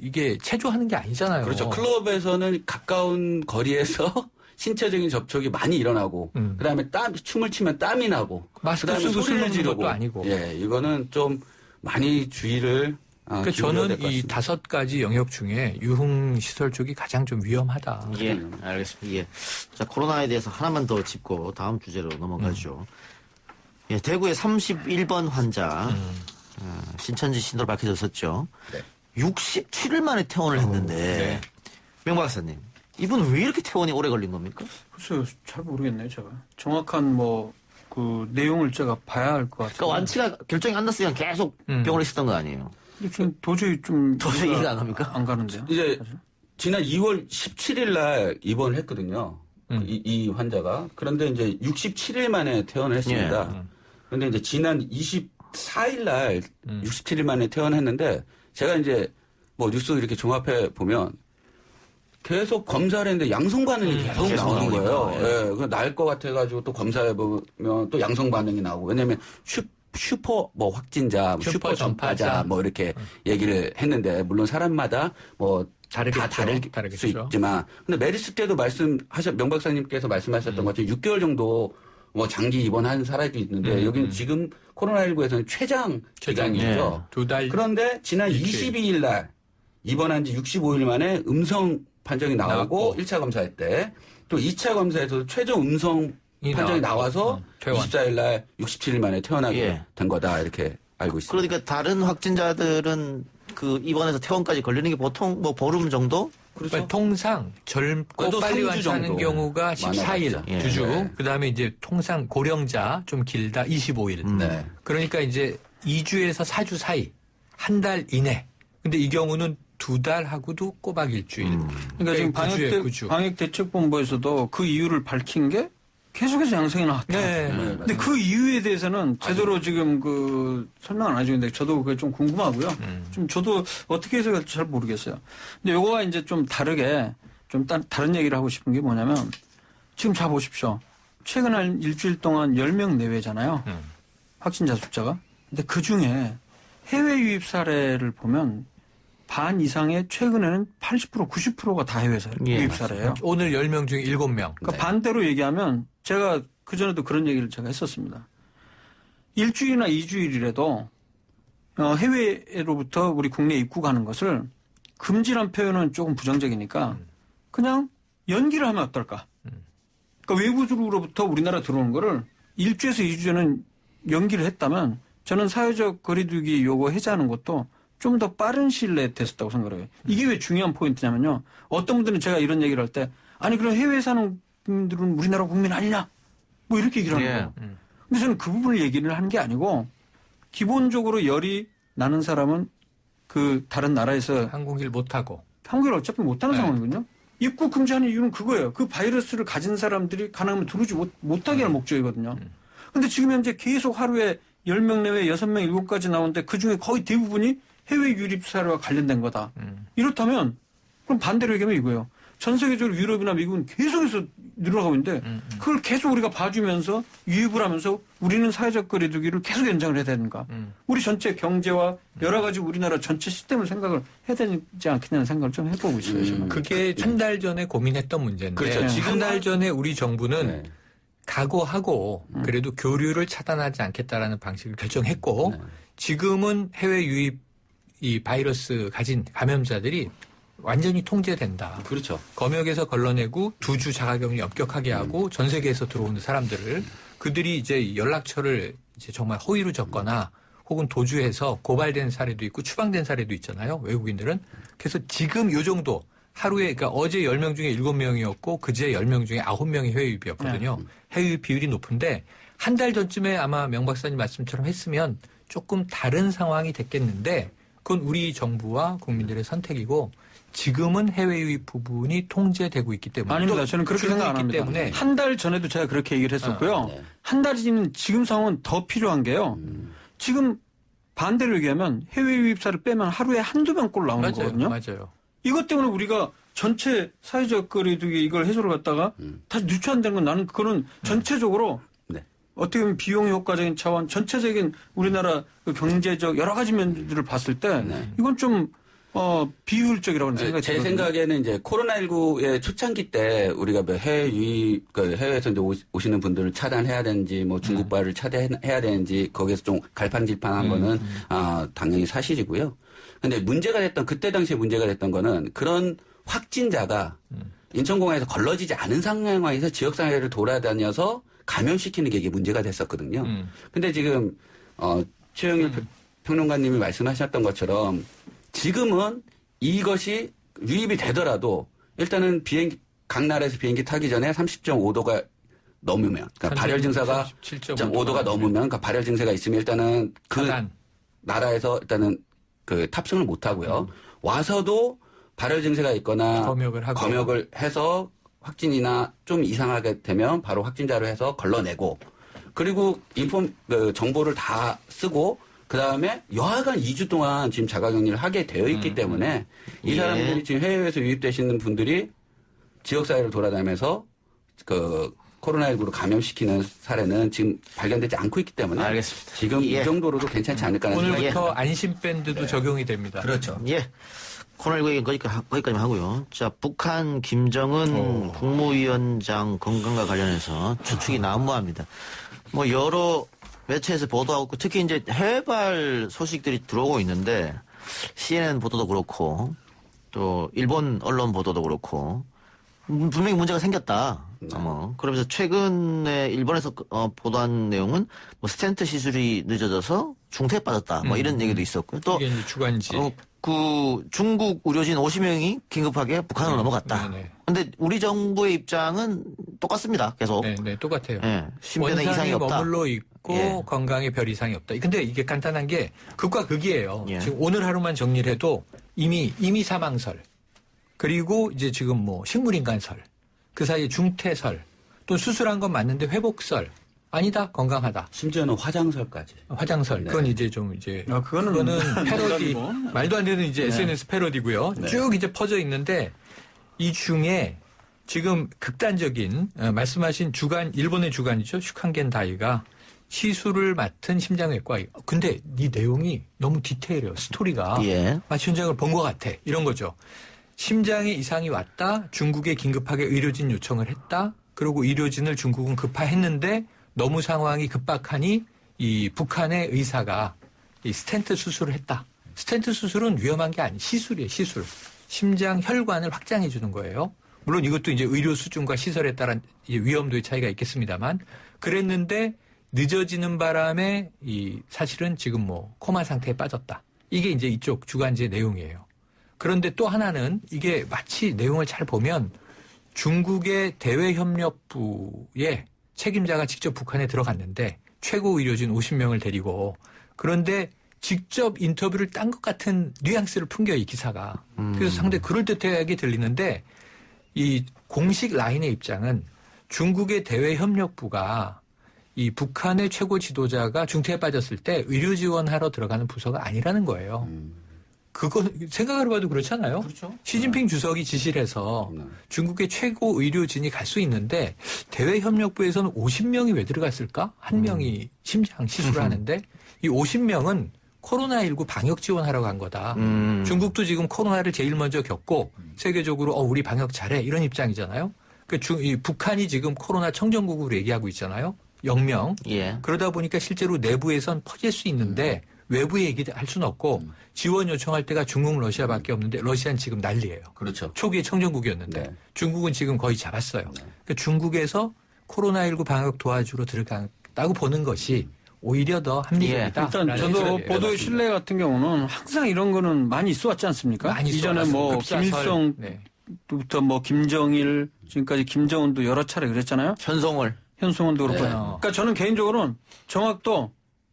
이게 체조하는 게 아니잖아요. 그렇죠. 클럽에서는 가까운 거리에서 신체적인 접촉이 많이 일어나고 그다음에 춤을 추면 땀이 나고 마스크 쓰고 술 먹는 것도 아니고. 이거는 좀 많이 주의를 그러니까 저는 이 5가지 영역 중에 유흥시설 쪽이 가장 좀 위험하다. 알겠습니다. 자, 코로나에 대해서 하나만 더 짚고 다음 주제로 넘어가죠. 대구의 31번 환자 신천지 신도로 밝혀졌었죠. 67일 만에 퇴원을 했는데 명 박사님, 이분은 왜 이렇게 퇴원이 오래 걸린 겁니까? 글쎄요, 잘 모르겠네요, 제가. 정확한 그 내용을 제가 봐야 할 것 같아요. 그러니까 완치가 결정이 안 났으면 계속 병원에 있었던 거 아니에요? 좀 도저히 이해가 안 갑니까? 안 가는데요. 이제 지난 2월 17일 날 입원을 했거든요. 이 환자가. 그런데 이제 67일 만에 퇴원을 했습니다. 그런데 이제 지난 24일 날 67일 만에 퇴원했는데 제가 이제 뭐 뉴스 이렇게 종합해 보면 계속 검사를 했는데 양성 반응이 계속 나오는 거예요. 예. 그 나을 것 같아가지고 또 검사해 보면 또 양성 반응이 나오고. 왜냐면 슈퍼 뭐 확진자, 슈퍼 전파자 뭐 이렇게 얘기를 했는데 물론 사람마다 뭐 다 다를 수 있지만 근데 메르스 때도 명 박사님께서 말씀하셨던 것처럼 6개월 정도 뭐 장기 입원한 사람도 있는데 여기는 지금 코로나19에서는 최장 기간이죠. 2달. 그런데 지난 22일 날 입원한 지 65일 만에 음성 판정이 나오고 1차 검사할 때 또 2차 검사에서도 최종 음성 판정이 나와서 24일 날 67일 만에 퇴원하게 된 거다 이렇게 알고 있습니다. 그러니까 다른 확진자들은 그 입원해서 퇴원까지 걸리는 게 보통 뭐 보름 정도? 그렇죠. 통상 젊고 빨리 완치하는 경우가 14일 주주. 네. 그다음에 이제 통상 고령자 좀 길다 25일. 네. 그러니까 이제 2주에서 4주 사이 한 달 이내. 근데 이 경우는 2달하고도 꼬박 일주일. 그러니까 지금 방역대책본부에서도 그 이유를 밝힌 게 계속해서 양성이 나왔다. 네. 근데 그 이유에 대해서는 제대로 지금 그 설명 안 해주는데 저도 그게 좀 궁금하고요. 좀 저도 어떻게 해서 갈지 잘 모르겠어요. 근데 요거와 이제 좀 다르게 좀 다른 얘기를 하고 싶은 게 뭐냐면 지금 자 보십시오. 최근 한 일주일 동안 10명 내외잖아요. 확진자 숫자가. 근데 그 중에 해외 유입 사례를 보면 반 이상의 최근에는 80% 90%가 다 해외 유입 사례예요. 오늘 10명 중에 7명. 그러니까 반대로 얘기하면 제가 그전에도 그런 얘기를 제가 했었습니다. 일주일이나 2주일이라도 해외로부터 우리 국내에 입국하는 것을 금지란 표현은 조금 부정적이니까 그냥 연기를 하면 어떨까. 그러니까 외국으로부터 우리나라 들어오는 거를 1주에서 2주 전은 연기를 했다면 저는 사회적 거리두기 요거 해제하는 것도 좀 더 빠른 시일 내에 됐었다고 생각해요. 이게 왜 중요한 포인트냐면요. 어떤 분들은 제가 이런 얘기를 할 때 아니 그럼 해외에 사는 국민들은 우리나라 국민 아니냐 뭐 이렇게 얘기를 하는 거예요. 근데 저는 그 부분을 얘기를 하는 게 아니고 기본적으로 열이 나는 사람은 그 다른 나라에서 항공기를 못하고 항공기를 어차피 못하는 상황이거든요. 입국 금지하는 이유는 그거예요. 그 바이러스를 가진 사람들이 가능하면 들어오지 못하게 하는 목적이거든요. 근데 지금 현재 계속 하루에 10명 내외 6명 7까지 나오는데 그중에 거의 대부분이 해외 유입 사례와 관련된 거다. 이렇다면 그럼 반대로 얘기하면 이거예요. 전 세계적으로 유럽이나 미국은 계속해서 늘어가고 있는데 그걸 계속 우리가 봐주면서 유입을 하면서 우리는 사회적 거리두기를 계속 연장을 해야 되는가. 우리 전체 경제와 여러 가지 우리나라 전체 시스템을 생각을 해야 되지 않겠냐는 생각을 좀 해보고 있어요. 저는. 그게 한 달 전에 고민했던 문제인데 그렇죠. 지금 한 달 전에 우리 정부는 각오하고 그래도 교류를 차단하지 않겠다라는 방식을 결정했고 지금은 해외 유입 이 바이러스 가진 감염자들이 완전히 통제된다. 그렇죠. 검역에서 걸러내고 2주 자가격리 엄격하게 하고 전 세계에서 들어오는 사람들을 그들이 이제 연락처를 이제 정말 허위로 적거나 혹은 도주해서 고발된 사례도 있고 추방된 사례도 있잖아요. 외국인들은. 그래서 지금 요 정도 하루에 그러니까 어제 10명 중에 7명이었고 그제 10명 중에 9명이 해외 유입이었거든요. 해외 유입 비율이 높은데 한 달 전쯤에 아마 명 박사님 말씀처럼 했으면 조금 다른 상황이 됐겠는데 그건 우리 정부와 국민들의 선택이고 지금은 해외 유입 부분이 통제되고 있기 때문에 아닙니다. 저는 그렇게 생각 안 합니다. 한 달 전에도 제가 그렇게 얘기를 했었고요. 한 달이면 지금 상황은 더 필요한 게요. 지금 반대로 얘기하면 해외 유입사를 빼면 하루에 한두 명꼴 나오는 거거든요. 맞아요. 이것 때문에 우리가 전체 사회적 거리두기 이걸 해소를 갖다가 다시 유치한다는 건 나는 그거는 전체적으로 어떻게 보면 비용 효과적인 차원 전체적인 우리나라 그 경제적 여러 가지 면들을 봤을 때 이건 좀 비효율적이라고 생각이 제 생각에는 이제 코로나19의 초창기 때 우리가 뭐 해외에서 이제 오시는 분들을 차단해야 되는지 뭐 중국발을 차단해야 되는지 거기에서 좀 갈팡질팡한 거는 당연히 사실이고요. 근데 문제가 됐던 그때 당시에 문제가 됐던 거는 그런 확진자가 인천공항에서 걸러지지 않은 상황에서 지역사회를 돌아다녀서 감염시키는 게 이게 문제가 됐었거든요. 근데 지금 최영일 평론가님이 말씀하셨던 것처럼 지금은 이것이 유입이 되더라도 일단은 각 나라에서 비행기 타기 전에 30.5도가 넘으면 그러니까 발열 증세가 7.5도가 넘으면 그러니까 발열 증세가 있으면 일단은 그 나라에서 일단은 그 탑승을 못 하고요. 와서도 발열 증세가 있거나 검역을 해서 확진이나 좀 이상하게 되면 바로 확진자로 해서 걸러내고 그리고 정보를 다 쓰고 그다음에 여하간 2주 동안 지금 자가격리를 하게 되어 있기 때문에 이 사람들이 지금 해외에서 유입되시는 분들이 지역사회를 돌아다니면서 그 코로나19로 감염시키는 사례는 지금 발견되지 않고 있기 때문에 알겠습니다. 지금 이 정도로도 괜찮지 않을까 하는 생각이 오늘부터 안심밴드도 적용이 됩니다. 그렇죠. 예. 코로나19 얘기는 거기까지만 하고요. 자, 북한 김정은 국무위원장 건강과 관련해서 추측이 난무합니다. 뭐 여러 매체에서 보도하고 있고 특히 이제 해외발 소식들이 들어오고 있는데 CNN 보도도 그렇고 또 일본 언론 보도도 그렇고 분명히 문제가 생겼다. 그러면서 최근에 일본에서 보도한 내용은 뭐 스텐트 시술이 늦어져서 중태에 빠졌다. 뭐 이런 얘기도 있었고요. 또 이게 이제 주간지. 그 중국 의료진 50명이 긴급하게 북한으로 넘어갔다. 그런데 우리 정부의 입장은 똑같습니다. 계속. 네, 똑같아요. 예, 신변에 이상이 원상이 없다. 머물러 있고 건강에 별 이상이 없다. 근데 이게 간단한 게 극과 극이에요. 지금 오늘 하루만 정리를 해도 이미 사망설 그리고 이제 지금 뭐 식물인간설 그 사이에 중태설 또 수술한 건 맞는데 회복설 아니다 건강하다. 심지어는 화장설까지. 화장설. 그건 이제 좀 이제 그거는 패러디 말도 안 되는 이제 SNS 패러디고요. 쭉 이제 퍼져 있는데 이 중에 지금 극단적인 말씀하신 일본의 주간이죠. 슈칸겐 다이가 시술을 맡은 심장외과. 근데 이 내용이 너무 디테일해요. 스토리가 마치 현장을 본 것 같아. 이런 거죠. 심장에 이상이 왔다. 중국에 긴급하게 의료진 요청을 했다. 그리고 의료진을 중국은 급파했는데 너무 상황이 급박하니 이 북한의 의사가 이 스텐트 수술을 했다. 스텐트 수술은 위험한 게 아니 시술이에요. 시술. 심장 혈관을 확장해 주는 거예요. 물론 이것도 이제 의료 수준과 시설에 따른 위험도의 차이가 있겠습니다만 그랬는데 늦어지는 바람에 이 사실은 지금 뭐 코마 상태에 빠졌다. 이게 이제 이쪽 주간지의 내용이에요. 그런데 또 하나는 이게 마치 내용을 잘 보면 중국의 대외협력부의 책임자가 직접 북한에 들어갔는데 최고 의료진 50명을 데리고 그런데 직접 인터뷰를 딴 것 같은 뉘앙스를 풍겨요, 이 기사가. 그래서 상당히 그럴듯하게 들리는데 이 공식 라인의 입장은 중국의 대외협력부가 이 북한의 최고 지도자가 중태에 빠졌을 때 의료 지원하러 들어가는 부서가 아니라는 거예요. 그건 생각을 해봐도 그렇잖아요. 그렇죠. 시진핑 주석이 지시를 해서 중국의 최고 의료진이 갈 수 있는데 대외협력부에서는 50명이 왜 들어갔을까? 한 명이 심장 시술을 하는데 이 50명은 코로나19 방역 지원하러 간 거다. 중국도 지금 코로나를 제일 먼저 겪고 세계적으로 우리 방역 잘해 이런 입장이잖아요. 그러니까 북한이 지금 코로나 청정국으로 얘기하고 있잖아요. 0명. 그러다 보니까 실제로 내부에선 퍼질 수 있는데 외부에 얘기할 수는 없고 지원 요청할 때가 중국, 러시아밖에 없는데 러시아는 지금 난리예요. 그렇죠. 초기에 청정국이었는데 중국은 지금 거의 잡았어요. 그러니까 중국에서 코로나19 방역 도와주러 들어갔다고 보는 것이 오히려 더 합리적이다. 일단 저도 보도의 신뢰 같은 경우는 항상 이런 거는 많이 있어 왔지 않습니까? 많이 이전에 뭐 김일성부터 뭐 김정일 지금까지 김정은도 여러 차례 그랬잖아요. 현송월도 그렇고. 그러니까 저는 개인적으로는 정확도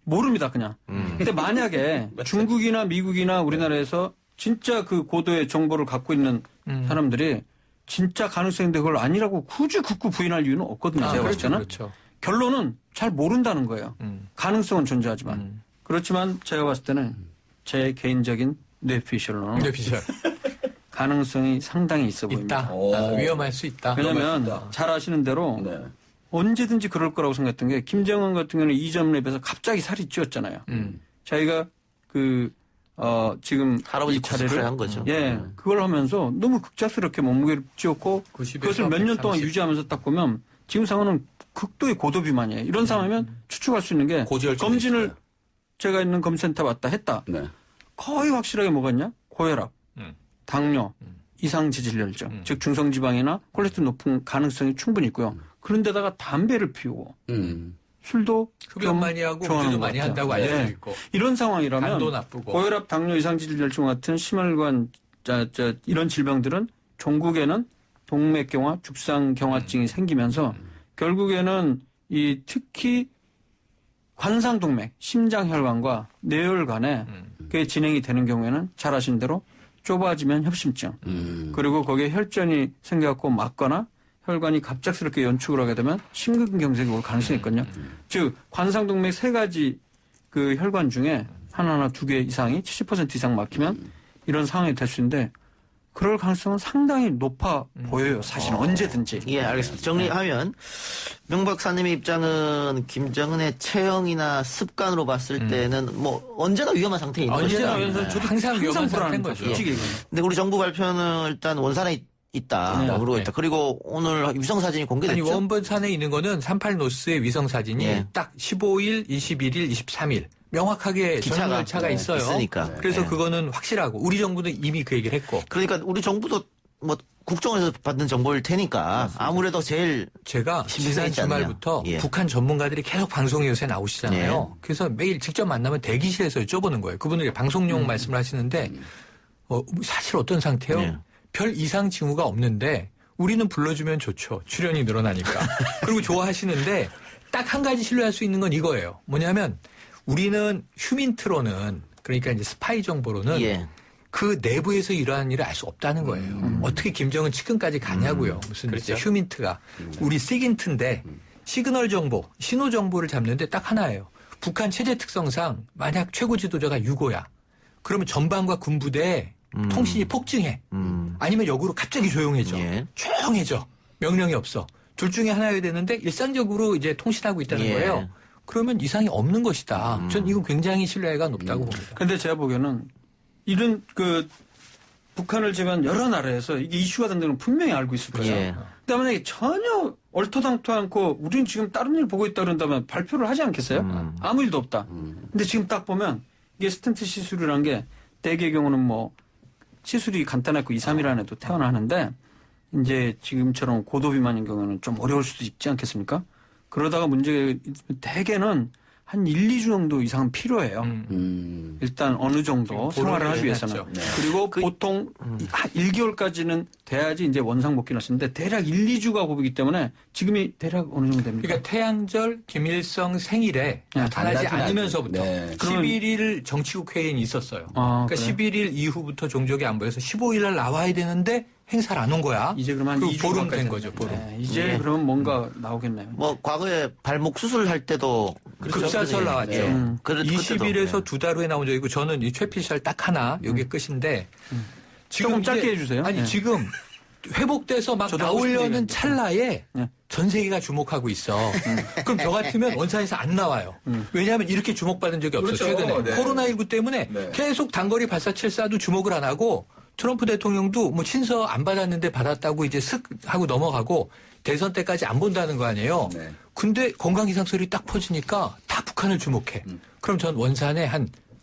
모릅니다, 그냥. 근데 만약에 중국이나 미국이나 우리나라에서 진짜 그 고도의 정보를 갖고 있는 사람들이 진짜 가능성인데 그걸 아니라고 굳이 굳고 부인할 이유는 없거든요. 제가 봤을 때는. 그렇죠. 결론은 잘 모른다는 거예요. 가능성은 존재하지만. 그렇지만 제가 봤을 때는 제 개인적인 뇌피셜로는 가능성이 상당히 있어 보입니다. 위험할 수 있다. 왜냐하면 잘 아시는 대로 언제든지 그럴 거라고 생각했던 게 김정은 같은 경우는 이전 랩에서 갑자기 살이 찌었잖아요. 자기가 지금 할아버지 차례를 한 거죠. 그걸 하면서 너무 급작스럽게 몸무게를 찌었고 그것을 몇 년 동안 유지하면서 딱 보면 지금 상황은 극도의 고도 비만이에요. 이런 상황이면 추측할 수 있는 게 검진을 제가 있는 검센터 왔다 했다. 거의 확실하게 뭐가 있냐? 고혈압, 당뇨, 이상 지질혈증, 즉 중성지방이나 콜레스테롤 높은 가능성이 충분히 있고요. 그런데다가 담배를 피우고 술도 흡연 많이 하고 운전도 많이 한다고 알려져 있고 이런 상황이라면 간도 나쁘고 고혈압, 당뇨, 이상지질혈증 같은 심혈관 이런 질병들은 종국에는 동맥경화, 죽상경화증이 생기면서 결국에는 이 특히 관상동맥, 심장혈관과 뇌혈관에 그게 진행이 되는 경우에는 잘 아시는 대로 좁아지면 협심증 그리고 거기에 혈전이 생겨갖고 막거나 혈관이 갑작스럽게 연축을 하게 되면 심근경색이 올 가능성이 있거든요. 즉 관상동맥 3가지 그 혈관 중에 하나나 2개 이상이 70% 이상 막히면 이런 상황이 될 수 있는데 그럴 가능성은 상당히 높아 보여요. 사실은 언제든지. 예, 알겠습니다. 정리하면 명 박사님의 입장은 김정은의 체형이나 습관으로 봤을 때는 뭐 언제나 위험한 상태에 있는 거죠. 언제나 저도 항상 위험한 상태인 거죠. 솔직히. 근데 우리 정부 발표는 일단 원산에 있다. 네. 그러고 네. 있다. 그리고 오늘 위성 사진이 공개됐죠. 아니 원본산에 있는 거는 38노스의 위성 사진이 예. 딱 15일, 21일, 23일 명확하게 기차가 전차가 있어요. 있으니까. 그래서 네. 그거는 확실하고 우리 정부는 이미 그 얘기를 했고. 그러니까 우리 정부도 뭐 국정원에서 받는 정보일 테니까 맞습니다. 아무래도 제일 제가 신빙성이 지난 있지 않느냐. 주말부터 예. 북한 전문가들이 계속 방송에 요새 나오시잖아요. 예. 그래서 매일 직접 만나면 대기실에서 여쭤보는 거예요. 그분들이 방송용 말씀을 하시는데 사실 어떤 상태요? 예. 별 이상 징후가 없는데 우리는 불러주면 좋죠. 출연이 늘어나니까. 그리고 좋아하시는데 딱 한 가지 신뢰할 수 있는 건 이거예요. 뭐냐면 우리는 휴민트로는 그러니까 이제 스파이 정보로는 예. 그 내부에서 이러한 일을 알 수 없다는 거예요. 어떻게 김정은 측근까지 가냐고요. 무슨 그렇죠. 이제 휴민트가. 우리 시긴트인데 시그널 정보, 신호 정보를 잡는데 딱 하나예요. 북한 체제 특성상 만약 최고 지도자가 유고야. 그러면 전방과 군부대에 통신이 폭증해. 아니면 역으로 갑자기 조용해져. 예. 조용해져. 명령이 없어. 둘 중에 하나여야 되는데 일상적으로 이제 통신하고 있다는 예. 거예요. 그러면 이상이 없는 것이다. 전 이건 굉장히 신뢰가 높다고 봅니다. 근데 제가 보기에는 이런 북한을 제외한 여러 나라에서 이게 이슈가 된다는 건 분명히 알고 있을 거예요. 예. 근데 만약에 전혀 얼토당토 않고 우리는 지금 다른 일 보고 있다 그런다면 발표를 하지 않겠어요? 아무 일도 없다. 근데 지금 딱 보면 이게 스텐트 시술이라는 게 대개의 경우는 뭐 시술이 간단하고 2, 3일 안에도 퇴원하는데 이제 지금처럼 고도비만인 경우는 좀 어려울 수도 있지 않겠습니까? 그러다가 대개는 한 1, 2주 정도 이상은 필요해요. 일단 어느 정도 생활을 하기 위해서는. 네. 그리고 보통 한 1개월까지는 돼야지 이제 원상 복귀를 하시는데 대략 1, 2주가 고비기 때문에 지금이 대략 어느 정도 됩니까? 그러니까 태양절 김일성 생일에 나타나지 않으면서부터 네. 11일 정치국 회의는 있었어요. 아, 그러니까 11일 이후부터 종족의 안보에서 15일 날 나와야 되는데 행사를 안 온 거야. 이제 그러면 한 2주 보름 가까이 된 거죠. 보름. 네, 이제 예. 그러면 뭔가 나오겠네요. 뭐 과거에 발목 수술할 때도 급사설 나왔죠. 예. 20일에서 두 달 후에 나온 적이 있고 저는 이 최피셜 딱 하나 여기 끝인데 지금 조금 이제- 짧게 해주세요. 아니 예. 지금 회복돼서 막 저도 하고 싶은 나오려는 얘기가 찰나에 예. 전 세계가 주목하고 있어. 그럼 저 같으면 원산에서 안 나와요. 왜냐하면 이렇게 주목받은 적이 없어요. 그렇죠. 최근에 네. 코로나19 때문에 네. 계속 단거리 발사체 쏴도 주목을 안 하고 트럼프 대통령도 뭐 친서 안 받았는데 받았다고 이제 슥 하고 넘어가고 대선 때까지 안 본다는 거 아니에요. 네. 근데 건강 이상 소리 딱 퍼지니까 다 북한을 주목해. 그럼 전 원산에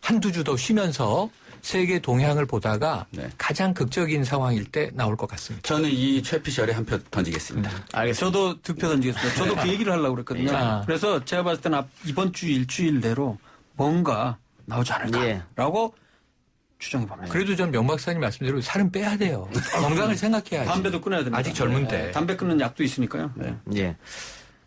한두 주 더 쉬면서 세계 동향을 보다가 네. 가장 극적인 상황일 때 나올 것 같습니다. 저는 이 최피셜에 한 표 던지겠습니다. 저도 득표 던지겠습니다. 저도 그 얘기를 하려고 그랬거든요. 아. 그래서 제가 봤을 때는 이번 주 일주일 내로 뭔가 나오지 않을까라고 추정해 봅니다. 그래도 전 명 박사님 말씀대로 살은 빼야 돼요. 건강을 생각해야지. 담배도 끊어야 됩니다. 아직 젊은 때. 담배 끊는 약도 있으니까요. 네. 예.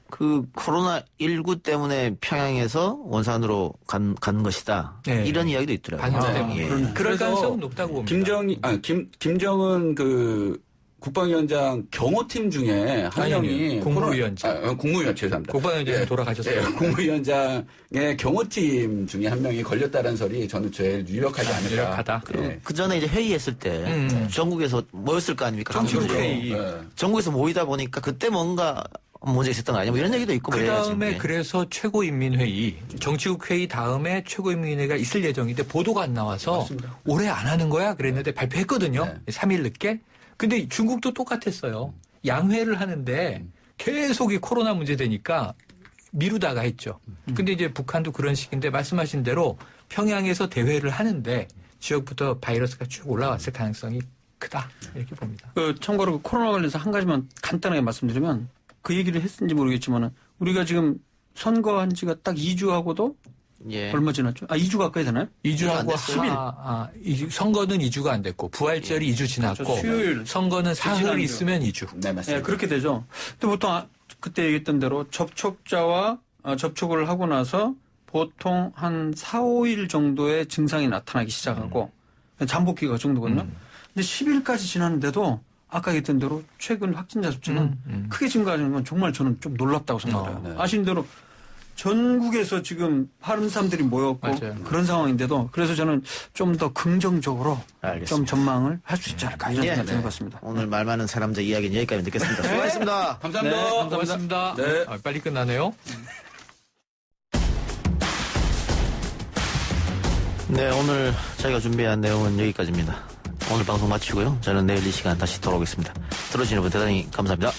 그 코로나19 때문에 평양에서 원산으로 간 것이다. 네. 이런 이야기도 있더라고요. 방역 때문에. 예. 그럴 그래서 가능성은 높다고 봅니다. 김정은 그 국방위원장 경호팀 중에 한 아니요, 명이 국무위원장. 국무위원 죄송합니다. 국방위원장이 예. 돌아가셨어요. 예, 국무위원장의 경호팀 중에 한 명이 걸렸다는 설이 저는 제일 유력하지 않을까. 유력하다. 예. 그 전에 이제 회의했을 때 전국에서 모였을 거 아닙니까? 정치국 강조로. 회의. 예. 전국에서 모이다 보니까 그때 뭔가 문제가 있었던 거 아니야? 뭐 이런 얘기도 있고 그 그래요, 다음에 지금. 그래서 최고인민회의, 정치국 회의 다음에 최고인민회의가 있을 예정인데 보도가 안 나와서 맞습니다. 올해 안 하는 거야? 그랬는데 발표했거든요. 네. 3일 늦게. 근데 중국도 똑같았어요. 양회를 하는데 계속 이 코로나 문제 되니까 미루다가 했죠. 근데 이제 북한도 그런 식인데 말씀하신 대로 평양에서 대회를 하는데 지역부터 바이러스가 쭉 올라왔을 가능성이 크다. 이렇게 봅니다. 참고로 코로나 관련해서 한 가지만 간단하게 말씀드리면 그 얘기를 했는지 모르겠지만 우리가 지금 선거한 지가 딱 2주하고도 예. 얼마 지났죠? 2주 가까이 되나요? 2주하고 10일. 선거는 2주가 안 됐고 부활절이 2주 지났고 그렇죠. 수요일. 선거는 사흘 지난주. 있으면 2주. 네, 맞습니다. 네, 그렇게 되죠. 근데 보통 그때 얘기했던 대로 접촉자와 접촉을 하고 나서 보통 한 4, 5일 정도의 증상이 나타나기 시작하고 잠복기가 정도거든요. 근데 10일까지 지났는데도 아까 얘기했던 대로 최근 확진자 수치는 크게 증가하는 건 정말 저는 좀 놀랍다고 생각해요. 네. 아시는 대로 전국에서 지금 하는 사람들이 모였고 맞아요. 그런 상황인데도 그래서 저는 좀 더 긍정적으로 알겠습니다. 좀 전망을 할 수 있지 않을까 이런 생각이 드는 것 같습니다. 오늘 말 많은 사람들 이야기는 여기까지 듣겠습니다. 수고하셨습니다. 감사합니다. 네, 고맙습니다. 네. 아, 빨리 끝나네요. 네, 오늘 저희가 준비한 내용은 여기까지입니다. 오늘 방송 마치고요. 저는 내일 이 시간 다시 돌아오겠습니다. 들어주시는 분 대단히 감사합니다.